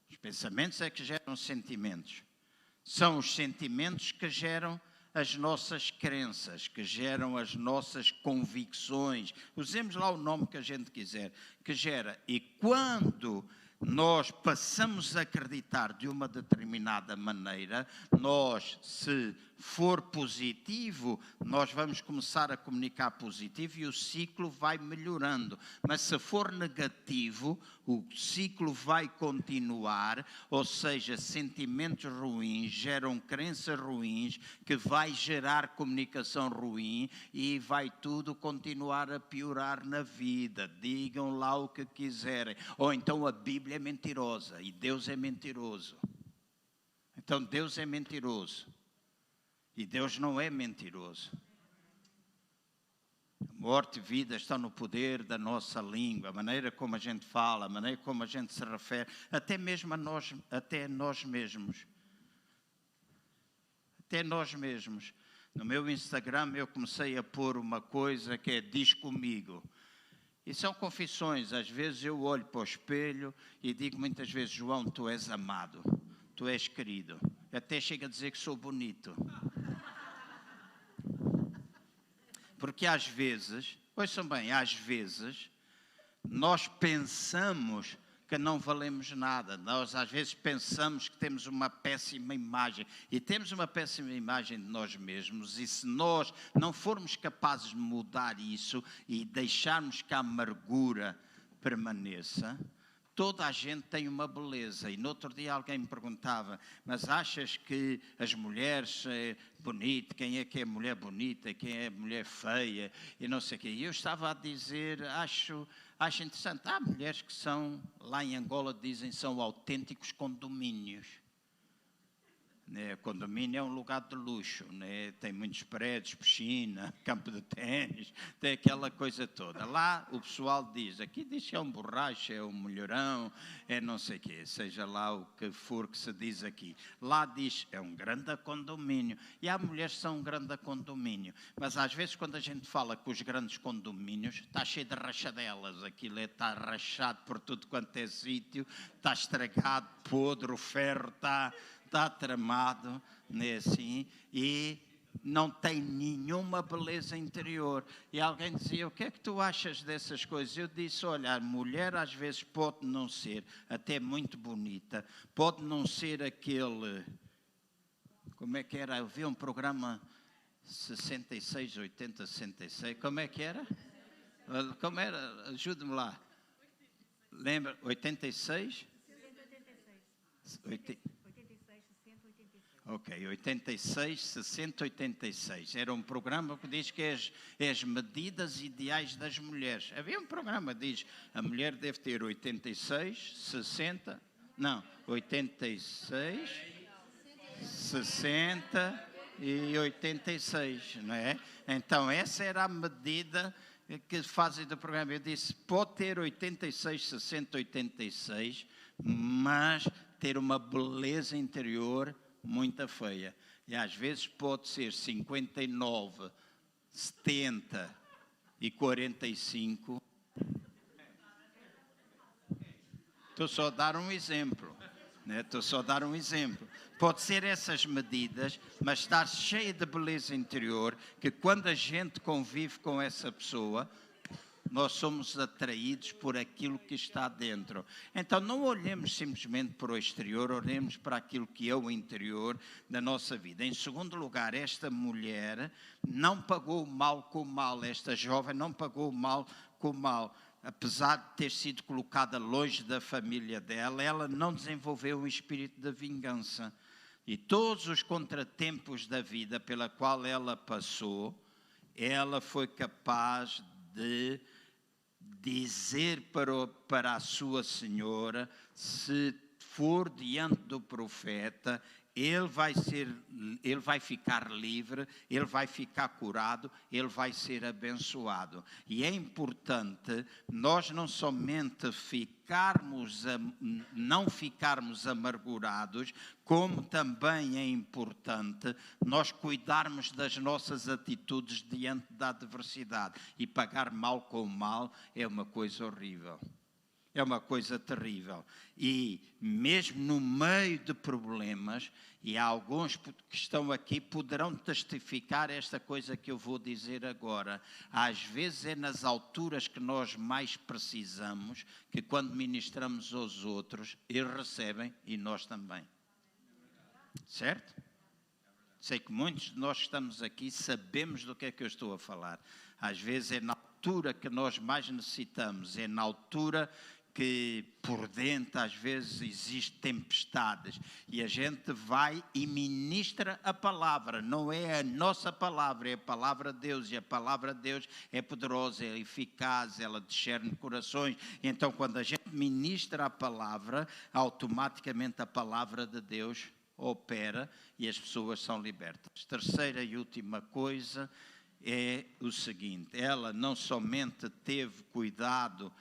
Os pensamentos é que geram sentimentos. São os sentimentos que geram as nossas crenças, que geram as nossas convicções. Usemos lá o nome que a gente quiser, que gera. E quando nós passamos a acreditar de uma determinada maneira, nós, se for positivo, nós vamos começar a comunicar positivo e o ciclo vai melhorando. Mas se for negativo, o ciclo vai continuar, ou seja, sentimentos ruins geram crenças ruins, que vai gerar comunicação ruim e vai tudo continuar a piorar na vida. Digam lá o que quiserem. Ou então a Bíblia é mentirosa e Deus é mentiroso. Então Deus é mentiroso. E Deus não é mentiroso. A morte e vida estão no poder da nossa língua, a maneira como a gente fala, a maneira como a gente se refere, até mesmo a nós, até nós mesmos. Até nós mesmos. No meu Instagram eu comecei a pôr uma coisa que é diz comigo. E são confissões. Às vezes eu olho para o espelho e digo muitas vezes, João, tu és amado, tu és querido. Até chego a dizer que sou bonito. Porque às vezes, ouçam bem, às vezes, nós pensamos que não valemos nada. Nós às vezes pensamos que temos uma péssima imagem. E temos uma péssima imagem de nós mesmos. E se nós não formos capazes de mudar isso e deixarmos que a amargura permaneça, toda a gente tem uma beleza. E no outro dia alguém me perguntava, mas achas que as mulheres bonitas, quem é que é mulher bonita, quem é mulher feia e não sei o quê. E eu estava a dizer, acho interessante. Há mulheres que são, lá em Angola dizem, são autênticos condomínios. Né? Condomínio é um lugar de luxo, né? Tem muitos prédios, piscina, campo de ténis, tem aquela coisa toda. Lá o pessoal diz, aqui diz que é um borracho, é um mulherão, é não sei o quê, seja lá o que for que se diz aqui. Lá diz, é um grande condomínio. E há mulheres que são um grande condomínio. Mas às vezes quando a gente fala que os grandes condomínios, está cheio de rachadelas, aquilo está rachado por tudo quanto é sítio, está estragado, podre, o ferro está está tramado, né, assim, e não tem nenhuma beleza interior. E alguém dizia, o que é que tu achas dessas coisas? Eu disse, olha, a mulher às vezes pode não ser até muito bonita, pode não ser aquele... Como é que era? Eu vi um programa 66, 80, 66, como é que era? Como era? Ajude-me lá. Lembra? 86? 86, 60, 86. Ok, 86, 60, 86. Era um programa que diz que é as medidas ideais das mulheres. Havia um programa que diz a mulher deve ter 86, 60, não, 86, 60 e 86, não é? Então, essa era a medida que fazem do programa. Eu disse, pode ter 86, 60, 86, mas ter uma beleza interior muito feia. E às vezes pode ser 59, 70 e 45. Estou só a dar um exemplo. Estou só a dar um exemplo. Pode ser essas medidas, mas estar cheia de beleza interior, que quando a gente convive com essa pessoa, nós somos atraídos por aquilo que está dentro. Então não olhemos simplesmente para o exterior, olhemos para aquilo que é o interior da nossa vida. Em segundo lugar, esta mulher não pagou o mal com o mal, esta jovem não pagou o mal com o mal. Apesar de ter sido colocada longe da família dela, ela não desenvolveu um espírito de vingança. E todos os contratempos da vida pela qual ela passou, ela foi capaz de dizer para a sua senhora, se for diante do profeta, ele vai ficar livre, ele vai ficar curado, ele vai ser abençoado. E é importante nós não somente não ficarmos amargurados, como também é importante nós cuidarmos das nossas atitudes diante da adversidade. E pagar mal com mal é uma coisa horrível. É uma coisa terrível. E mesmo no meio de problemas, e há alguns que estão aqui poderão testificar esta coisa que eu vou dizer agora. Às vezes é nas alturas que nós mais precisamos, que quando ministramos aos outros, eles recebem e nós também. Certo? Sei que muitos de nós que estamos aqui sabemos do que é que eu estou a falar. Às vezes é na altura que nós mais necessitamos, é na altura que por dentro às vezes existem tempestades e a gente vai e ministra a palavra, não é a nossa palavra, é a palavra de Deus, e a palavra de Deus é poderosa, é eficaz, ela discerne corações. Então quando a gente ministra a palavra, automaticamente a palavra de Deus opera e as pessoas são libertas. Terceira e última coisa é o seguinte, ela não somente teve cuidado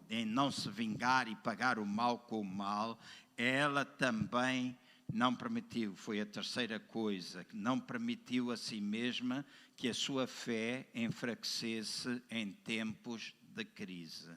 em não se vingar e pagar o mal com o mal, ela também não permitiu, foi a terceira coisa, que não permitiu a si mesma que a sua fé enfraquecesse em tempos de crise.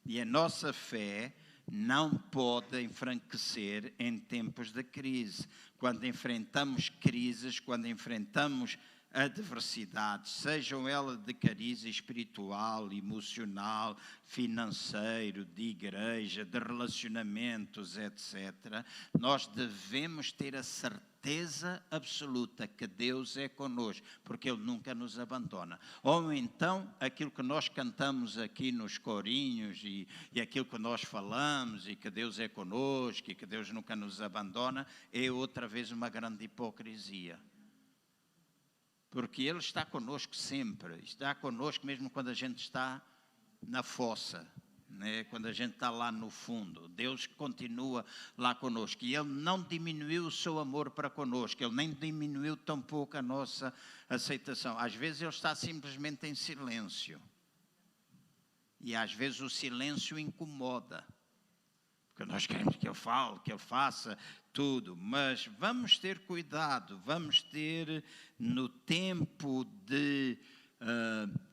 E a nossa fé não pode enfraquecer em tempos de crise. Quando enfrentamos crises, quando enfrentamos adversidades, sejam elas de cariz espiritual, emocional, financeiro, de igreja, de relacionamentos, etc., nós devemos ter a certeza absoluta que Deus é connosco, porque Ele nunca nos abandona. Ou então, aquilo que nós cantamos aqui nos corinhos e aquilo que nós falamos, e que Deus é connosco e que Deus nunca nos abandona, é outra vez uma grande hipocrisia. Porque Ele está conosco sempre, está conosco mesmo quando a gente está na fossa, né? Quando a gente está lá no fundo. Deus continua lá conosco e Ele não diminuiu o seu amor para conosco, Ele nem diminuiu tampouco a nossa aceitação. Às vezes Ele está simplesmente em silêncio e às vezes o silêncio incomoda. Porque nós queremos que Ele fale, que Ele faça tudo, mas vamos ter cuidado, vamos ter no tempo de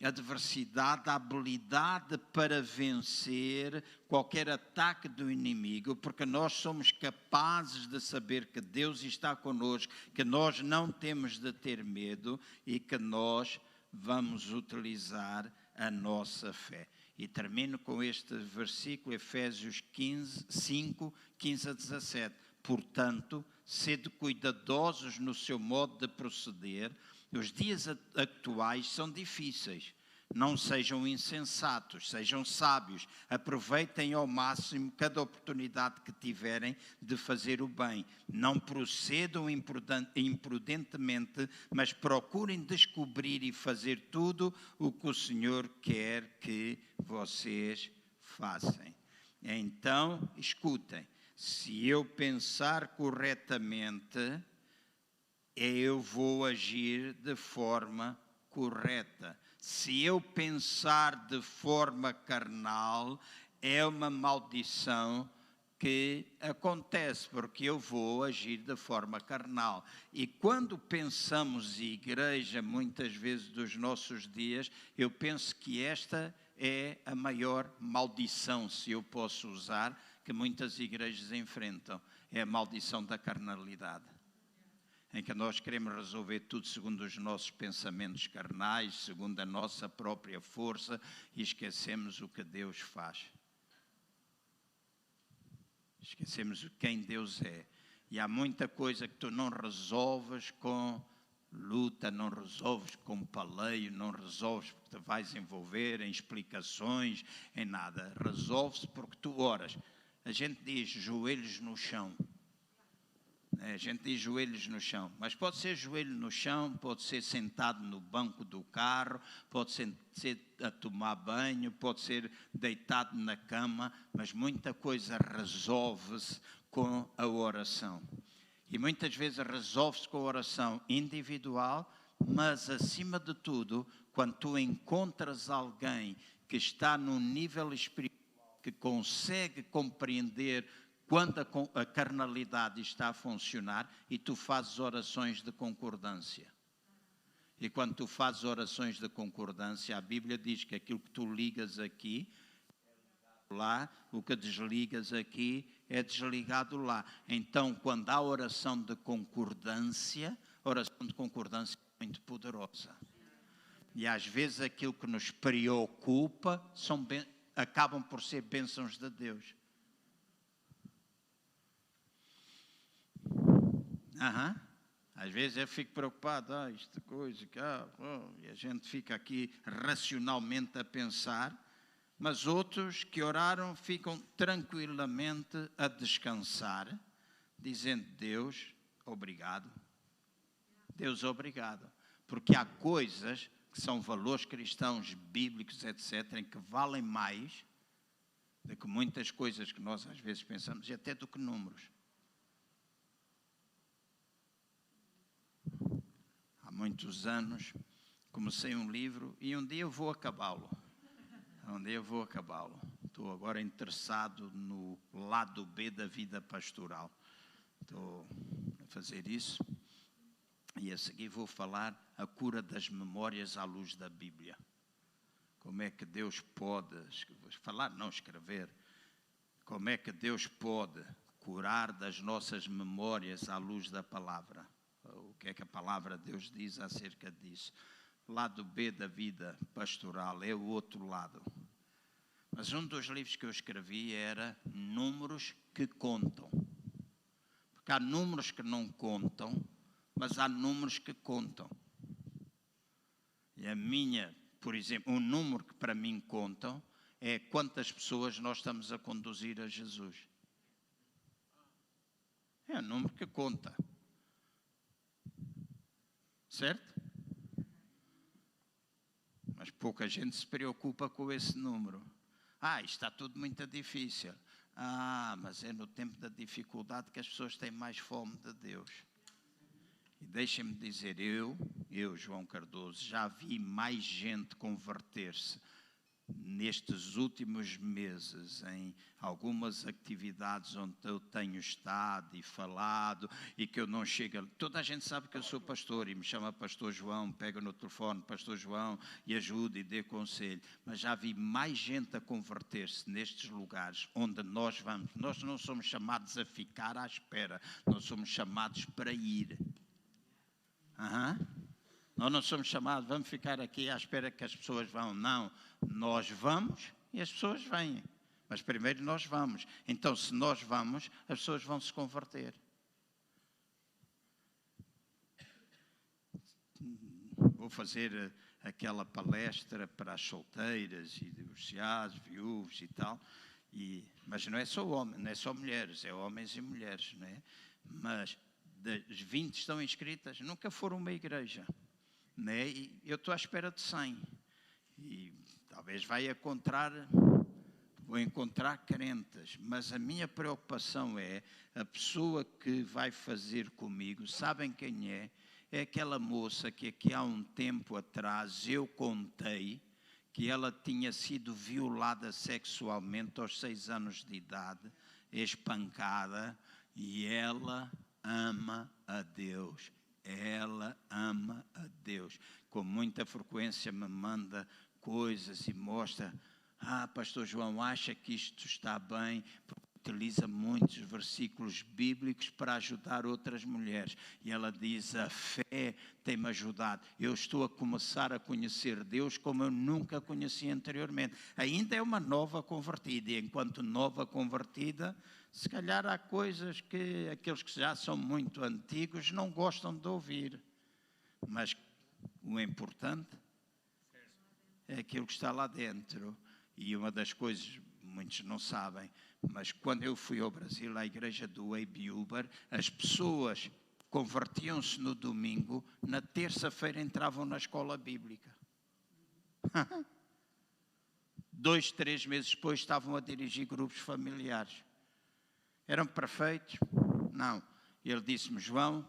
adversidade, a habilidade para vencer qualquer ataque do inimigo, porque nós somos capazes de saber que Deus está conosco, que nós não temos de ter medo e que nós vamos utilizar a nossa fé. E termino com este versículo, Efésios 5, 15 a 17. Portanto, sede cuidadosos no seu modo de proceder. Os dias atuais são difíceis. Não sejam insensatos, sejam sábios. Aproveitem ao máximo cada oportunidade que tiverem de fazer o bem. Não procedam imprudentemente, mas procurem descobrir e fazer tudo o que o Senhor quer que vocês façam. Então, escutem. Se eu pensar corretamente, eu vou agir de forma correta. Se eu pensar de forma carnal, é uma maldição que acontece, porque eu vou agir de forma carnal. E quando pensamos em igreja, muitas vezes dos nossos dias, eu penso que esta é a maior maldição, se eu posso usar, que muitas igrejas enfrentam. É a maldição da carnalidade, em que nós queremos resolver tudo segundo os nossos pensamentos carnais, segundo a nossa própria força, e esquecemos o que Deus faz. Esquecemos quem Deus é. E há muita coisa que tu não resolves com luta, não resolves com paleio, não resolves porque te vais envolver em explicações, em nada. Resolve-se porque tu oras. A gente diz joelhos no chão. A gente diz joelhos no chão, mas pode ser joelho no chão, pode ser sentado no banco do carro, pode ser a tomar banho, pode ser deitado na cama, mas muita coisa resolve-se com a oração. E muitas vezes resolve-se com a oração individual, mas acima de tudo, quando tu encontras alguém que está num nível espiritual, que consegue compreender quando a carnalidade está a funcionar, e tu fazes orações de concordância. E quando tu fazes orações de concordância, a Bíblia diz que aquilo que tu ligas aqui, lá, o que desligas aqui, é desligado lá. Então, quando há oração de concordância, a oração de concordância é muito poderosa. E às vezes aquilo que nos preocupa acabam por ser bênçãos de Deus. Às vezes eu fico preocupado, esta coisa, e a gente fica aqui racionalmente a pensar, mas outros que oraram ficam tranquilamente a descansar, dizendo: Deus, obrigado. Deus, obrigado. Porque há coisas que são valores cristãos, bíblicos, etc., em que valem mais do que muitas coisas que nós às vezes pensamos, e até do que números. Há muitos anos comecei um livro e um dia eu vou acabá-lo. Estou agora interessado no lado B da vida pastoral. Estou a fazer isso. E a seguir vou falar a cura das memórias à luz da Bíblia. Como é que Deus pode, escrever, como é que Deus pode curar das nossas memórias à luz da palavra. O que é que a palavra de Deus diz acerca disso? Lado B da vida pastoral é o outro lado. Mas um dos livros que eu escrevi era Números que Contam. Porque há números que não contam, mas há números que contam. E por exemplo, um número que para mim contam é quantas pessoas nós estamos a conduzir a Jesus. É um número que conta. Certo? Mas pouca gente se preocupa com esse número. Está tudo muito difícil. Mas é no tempo da dificuldade que as pessoas têm mais fome de Deus. E deixem-me dizer, eu, João Cardoso, já vi mais gente converter-se nestes últimos meses, em algumas atividades onde eu tenho estado e falado e que eu não chego... Toda a gente sabe que eu sou pastor e me chama Pastor João, pega no telefone, Pastor João, e ajuda e dê conselho. Mas já vi mais gente a converter-se nestes lugares onde nós vamos. Nós não somos chamados a ficar à espera, nós somos chamados para ir. Nós não somos chamados, vamos ficar aqui à espera que as pessoas vão. Não, nós vamos e as pessoas vêm. Mas primeiro nós vamos. Então, se nós vamos, as pessoas vão se converter. Vou fazer aquela palestra para as solteiras e divorciados, viúvos e tal. Mas não é só homens, não é só mulheres, é homens e mulheres, não é? Mas das 20 estão inscritas, nunca foram uma igreja. Né? E eu estou à espera de 100 e talvez vou encontrar crentes, mas a minha preocupação é a pessoa que vai fazer comigo. Sabem quem é? É aquela moça que aqui há um tempo atrás eu contei que ela tinha sido violada sexualmente aos 6 anos de idade, espancada, e ela ama a Deus. Ela ama a Deus. Com muita frequência me manda coisas e mostra, Pastor João, acha que isto está bem? Porque utiliza muitos versículos bíblicos para ajudar outras mulheres. E ela diz, a fé tem-me ajudado. Eu estou a começar a conhecer Deus como eu nunca conheci anteriormente. Ainda é uma nova convertida, e enquanto nova convertida, se calhar há coisas que aqueles que já são muito antigos não gostam de ouvir. Mas o importante é aquilo que está lá dentro. E uma das coisas, muitos não sabem, mas quando eu fui ao Brasil, à igreja do A.B. Huber, as pessoas convertiam-se no domingo, na terça-feira entravam na escola bíblica. 2, 3 meses depois estavam a dirigir grupos familiares. Eram perfeitos? Não. Ele disse-me, João,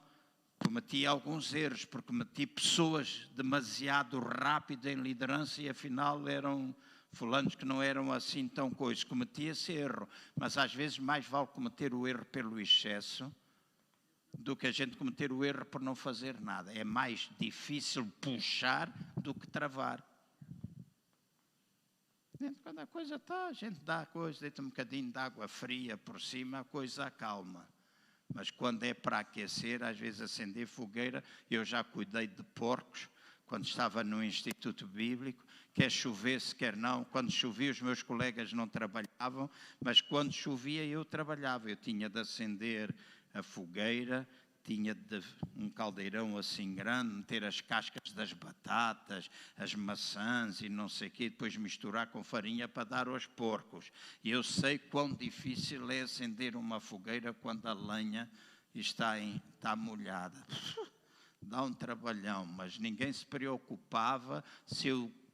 cometi alguns erros, porque meti pessoas demasiado rápido em liderança e afinal eram fulanos que não eram assim tão coisas. Cometi esse erro, mas às vezes mais vale cometer o erro pelo excesso do que a gente cometer o erro por não fazer nada. É mais difícil puxar do que travar. Quando a coisa está, a gente dá a coisa, deita um bocadinho de água fria por cima, a coisa acalma. Mas quando é para aquecer, às vezes acender fogueira, eu já cuidei de porcos, quando estava no Instituto Bíblico, quer chovesse, quer não. Quando chovia, os meus colegas não trabalhavam, mas quando chovia, eu trabalhava. Eu tinha de acender a fogueira, tinha de um caldeirão assim grande, meter as cascas das batatas, as maçãs e não sei o quê, depois misturar com farinha para dar aos porcos. E eu sei quão difícil é acender uma fogueira quando a lenha está molhada. Dá um trabalhão, mas ninguém se preocupava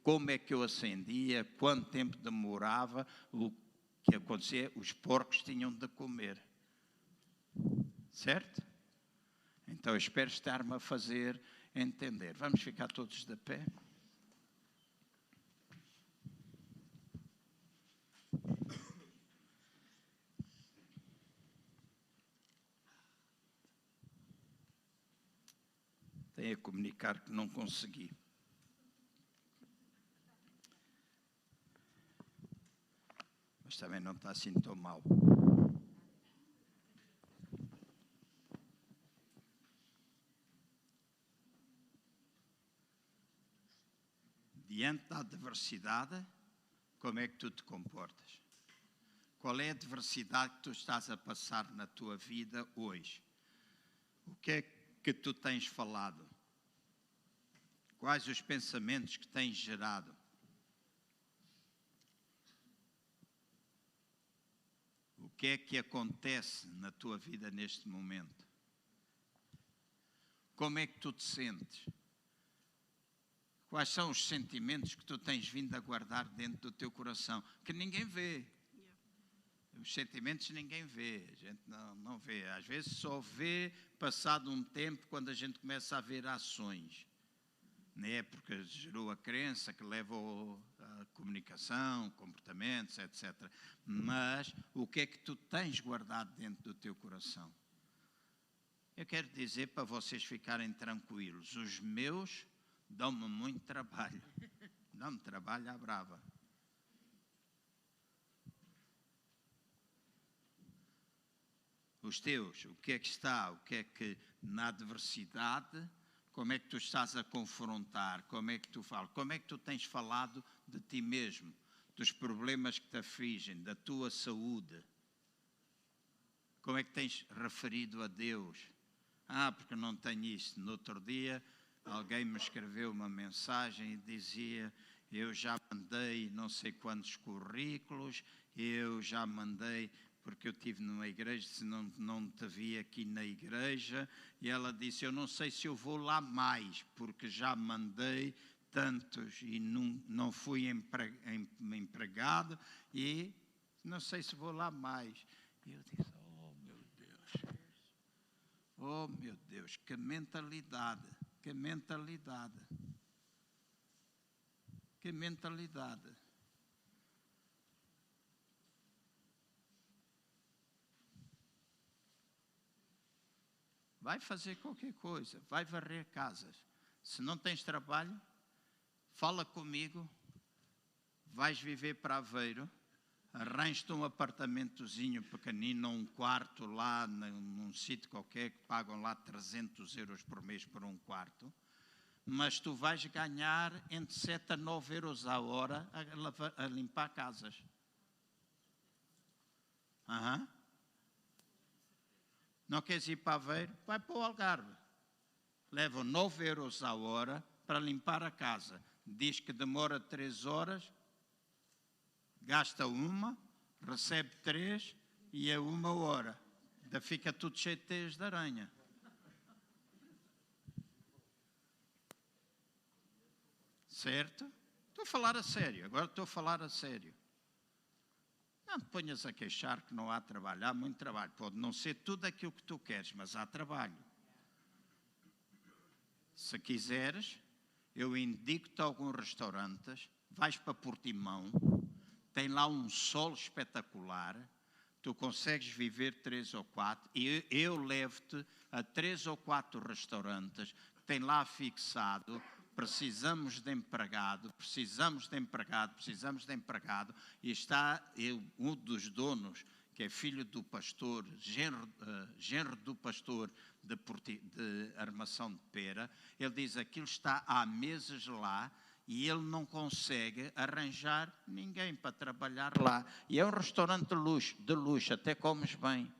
como é que eu acendia, quanto tempo demorava. O que acontecia, os porcos tinham de comer. Certo? Então, eu espero estar-me a fazer entender. Vamos ficar todos de pé? Tenho a comunicar que não consegui. Mas também não está assim tão mal. Diante da adversidade, como é que tu te comportas? Qual é a adversidade que tu estás a passar na tua vida hoje? O que é que tu tens falado? Quais os pensamentos que tens gerado? O que é que acontece na tua vida neste momento? Como é que tu te sentes? Quais são os sentimentos que tu tens vindo a guardar dentro do teu coração? Que ninguém vê. Os sentimentos ninguém vê, a gente não vê. Às vezes só vê passado um tempo quando a gente começa a ver ações. Não é porque gerou a crença que leva a comunicação, comportamentos, etc. Mas o que é que tu tens guardado dentro do teu coração? Eu quero dizer para vocês ficarem tranquilos, os meus dão-me muito trabalho. Dão-me trabalho à brava. Os teus, o que é que está, o que é que na adversidade, como é que tu estás a confrontar, como é que tu falas, como é que tu tens falado de ti mesmo, dos problemas que te afligem, da tua saúde, como é que tens referido a Deus? Porque não tenho isto. No outro dia, alguém me escreveu uma mensagem e dizia, eu já mandei não sei quantos currículos, eu já mandei, porque eu estive numa igreja, se não te vi aqui na igreja, e ela disse, eu não sei se eu vou lá mais, porque já mandei tantos e não fui empregado, e não sei se vou lá mais. E eu disse, oh meu Deus, que mentalidade, que mentalidade, que mentalidade. Vai fazer qualquer coisa, vai varrer casas. Se não tens trabalho, fala comigo, vais viver para Aveiro, arranja-te um apartamentozinho pequenino, um quarto lá num sítio qualquer, que pagam lá 300 euros por mês por um quarto, mas tu vais ganhar entre 7 a 9 euros a hora a limpar casas. Não queres ir para Aveiro? Vai para o Algarve. Levam 9 euros a hora para limpar a casa. Diz que demora 3 horas, gasta 1, recebe 3 e é 1 hora. Ainda fica tudo cheio de teias de aranha. Certo? Estou a falar a sério, agora estou a falar a sério. Não te ponhas a queixar que não há trabalho. Há muito trabalho. Pode não ser tudo aquilo que tu queres, mas há trabalho. Se quiseres, eu indico-te alguns restaurantes, vais para Portimão, tem lá um sol espetacular, tu consegues viver 3 ou 4, e eu levo-te a 3 ou 4 restaurantes que tem lá fixado, precisamos de empregado, e está um dos donos, que é filho do pastor, genro do pastor de Armação de Pera, ele diz, aquilo está há meses lá, e ele não consegue arranjar ninguém para trabalhar lá. E é um restaurante de luxo, até comes bem.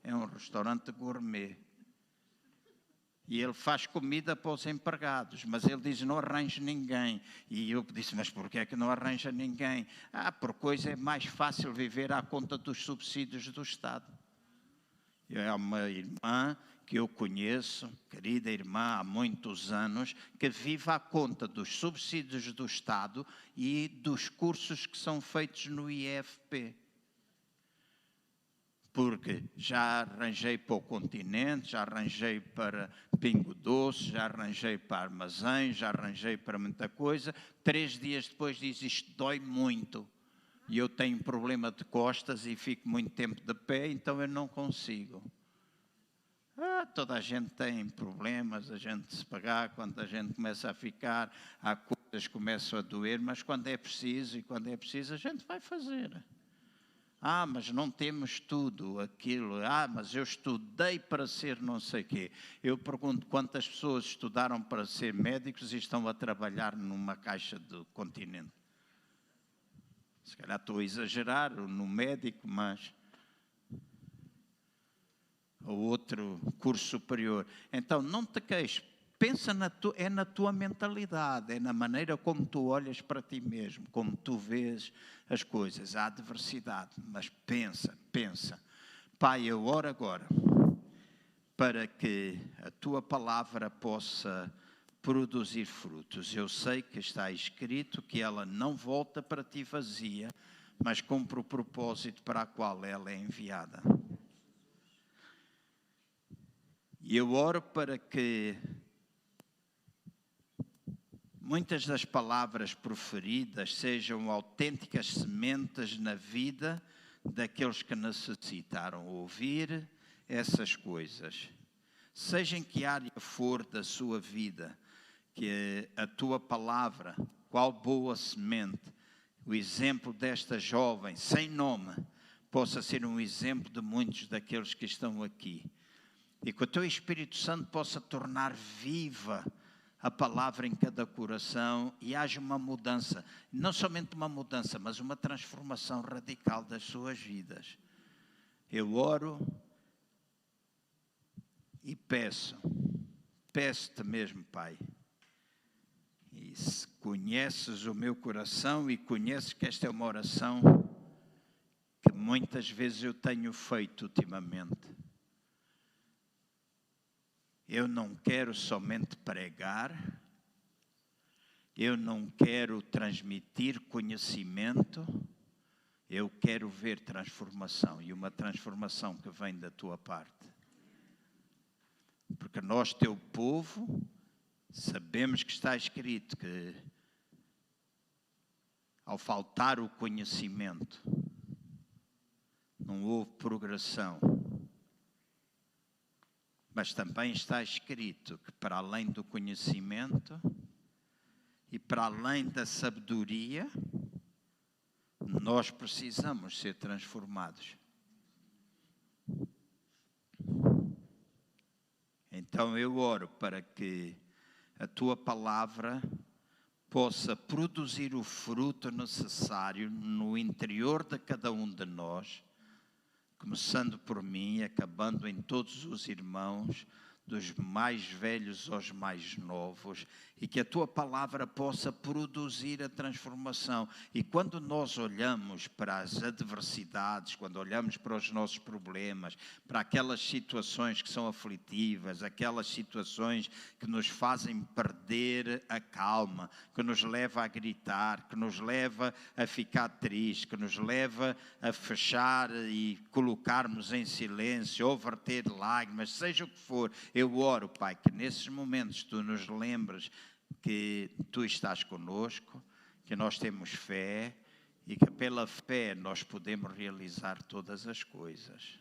É um restaurante gourmet. E ele faz comida para os empregados, mas ele diz, não arranja ninguém. E eu disse, mas porquê é que não arranja ninguém? Por coisa é mais fácil viver à conta dos subsídios do Estado. É uma irmã que eu conheço, querida irmã, há muitos anos, que vive à conta dos subsídios do Estado e dos cursos que são feitos no IFP. Porque já arranjei para o Continente, já arranjei para Pingo Doce, já arranjei para armazéns, já arranjei para muita coisa. 3 dias depois diz, isto dói muito. E eu tenho problema de costas e fico muito tempo de pé, então eu não consigo. Toda a gente tem problemas, a gente se pagar, quando a gente começa a ficar, há coisas que começam a doer, mas quando é preciso, a gente vai fazer. Mas não temos tudo aquilo. Mas eu estudei para ser não sei quê. Eu pergunto quantas pessoas estudaram para ser médicos e estão a trabalhar numa caixa do Continente. Se calhar estou a exagerar no médico, mas ou outro curso superior. Então, não te queixes. Pensa na tua mentalidade, é na maneira como tu olhas para ti mesmo, como tu vês as coisas. Há adversidade, mas pensa. Pai, eu oro agora para que a tua palavra possa produzir frutos. Eu sei que está escrito que ela não volta para ti vazia, mas cumpre o propósito para o qual ela é enviada. E eu oro para que muitas das palavras proferidas sejam autênticas sementes na vida daqueles que necessitaram ouvir essas coisas. Seja em que área for da sua vida, que a tua palavra, qual boa semente, o exemplo desta jovem, sem nome, possa ser um exemplo de muitos daqueles que estão aqui. E que o teu Espírito Santo possa tornar viva a palavra em cada coração e haja uma mudança. Não somente uma mudança, mas uma transformação radical das suas vidas. Eu oro e peço-te mesmo, Pai. E se conheces o meu coração e conheces que esta é uma oração que muitas vezes eu tenho feito ultimamente. Eu não quero somente pregar, eu não quero transmitir conhecimento, eu quero ver transformação, e uma transformação que vem da tua parte. Porque nós, teu povo, sabemos que está escrito que, ao faltar o conhecimento, não houve progressão. Mas também está escrito que, para além do conhecimento e para além da sabedoria, nós precisamos ser transformados. Então eu oro para que a tua palavra possa produzir o fruto necessário no interior de cada um de nós, começando por mim, acabando em todos os irmãos, dos mais velhos aos mais novos, e que a tua palavra possa produzir a transformação. E quando nós olhamos para as adversidades, quando olhamos para os nossos problemas, para aquelas situações que são aflitivas, aquelas situações que nos fazem perder a calma, que nos leva a gritar, que nos leva a ficar triste, que nos leva a fechar e colocarmos em silêncio, ou verter lágrimas, seja o que for, eu oro, Pai, que nesses momentos tu nos lembres que tu estás conosco, que nós temos fé e que pela fé nós podemos realizar todas as coisas.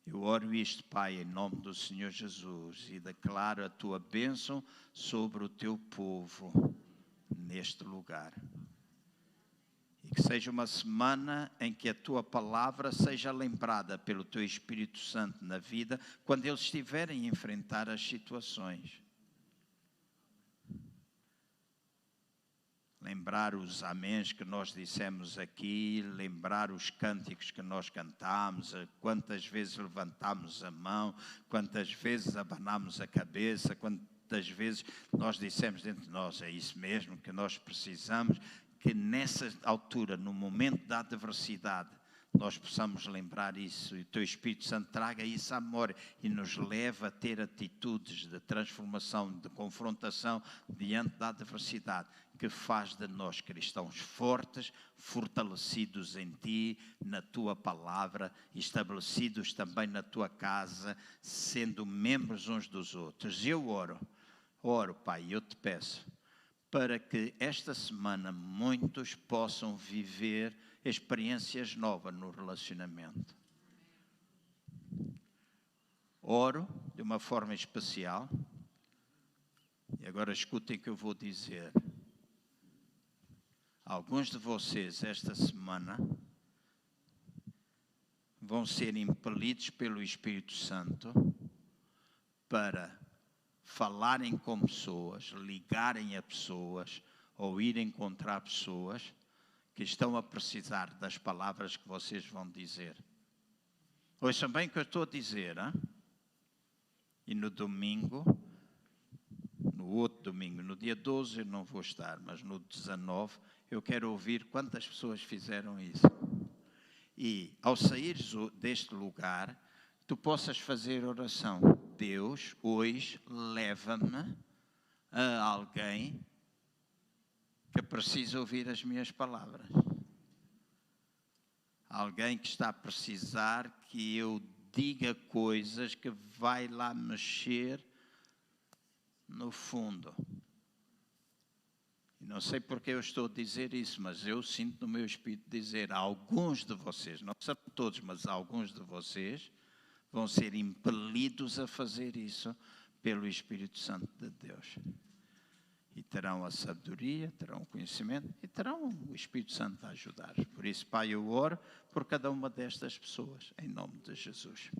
Eu oro isto, Pai, em nome do Senhor Jesus, e declaro a tua bênção sobre o teu povo neste lugar. E que seja uma semana em que a tua palavra seja lembrada pelo teu Espírito Santo na vida, quando eles estiverem a enfrentar as situações. Lembrar os améns que nós dissemos aqui, lembrar os cânticos que nós cantámos, quantas vezes levantámos a mão, quantas vezes abanámos a cabeça, quantas vezes nós dissemos dentro de nós, é isso mesmo que nós precisamos, que nessa altura, no momento da adversidade, nós possamos lembrar isso e o teu Espírito Santo traga isso à memória e nos leva a ter atitudes de transformação, de confrontação diante da adversidade, que faz de nós cristãos fortes, fortalecidos em ti, na tua palavra, estabelecidos também na tua casa, sendo membros uns dos outros. Eu oro, Pai, eu te peço, para que esta semana muitos possam viver experiências novas no relacionamento. Oro de uma forma especial, e agora escutem o que eu vou dizer. Alguns de vocês esta semana vão ser impelidos pelo Espírito Santo para falarem com pessoas, ligarem a pessoas ou ir encontrar pessoas que estão a precisar das palavras que vocês vão dizer. Ouçam bem o que eu estou a dizer, hein? E no domingo, no outro domingo, no dia 12 eu não vou estar, mas no 19 eu quero ouvir quantas pessoas fizeram isso. E ao saíres deste lugar, tu possas fazer oração. Deus, hoje, leva-me a alguém que precisa ouvir as minhas palavras. Alguém que está a precisar que eu diga coisas que vai lá mexer no fundo, e não sei porque eu estou a dizer isso, mas eu sinto no meu espírito dizer a alguns de vocês, não são todos, mas alguns de vocês, vão ser impelidos a fazer isso pelo Espírito Santo de Deus. E terão a sabedoria, terão o conhecimento e terão o Espírito Santo a ajudar. Por isso, Pai, eu oro por cada uma destas pessoas, em nome de Jesus.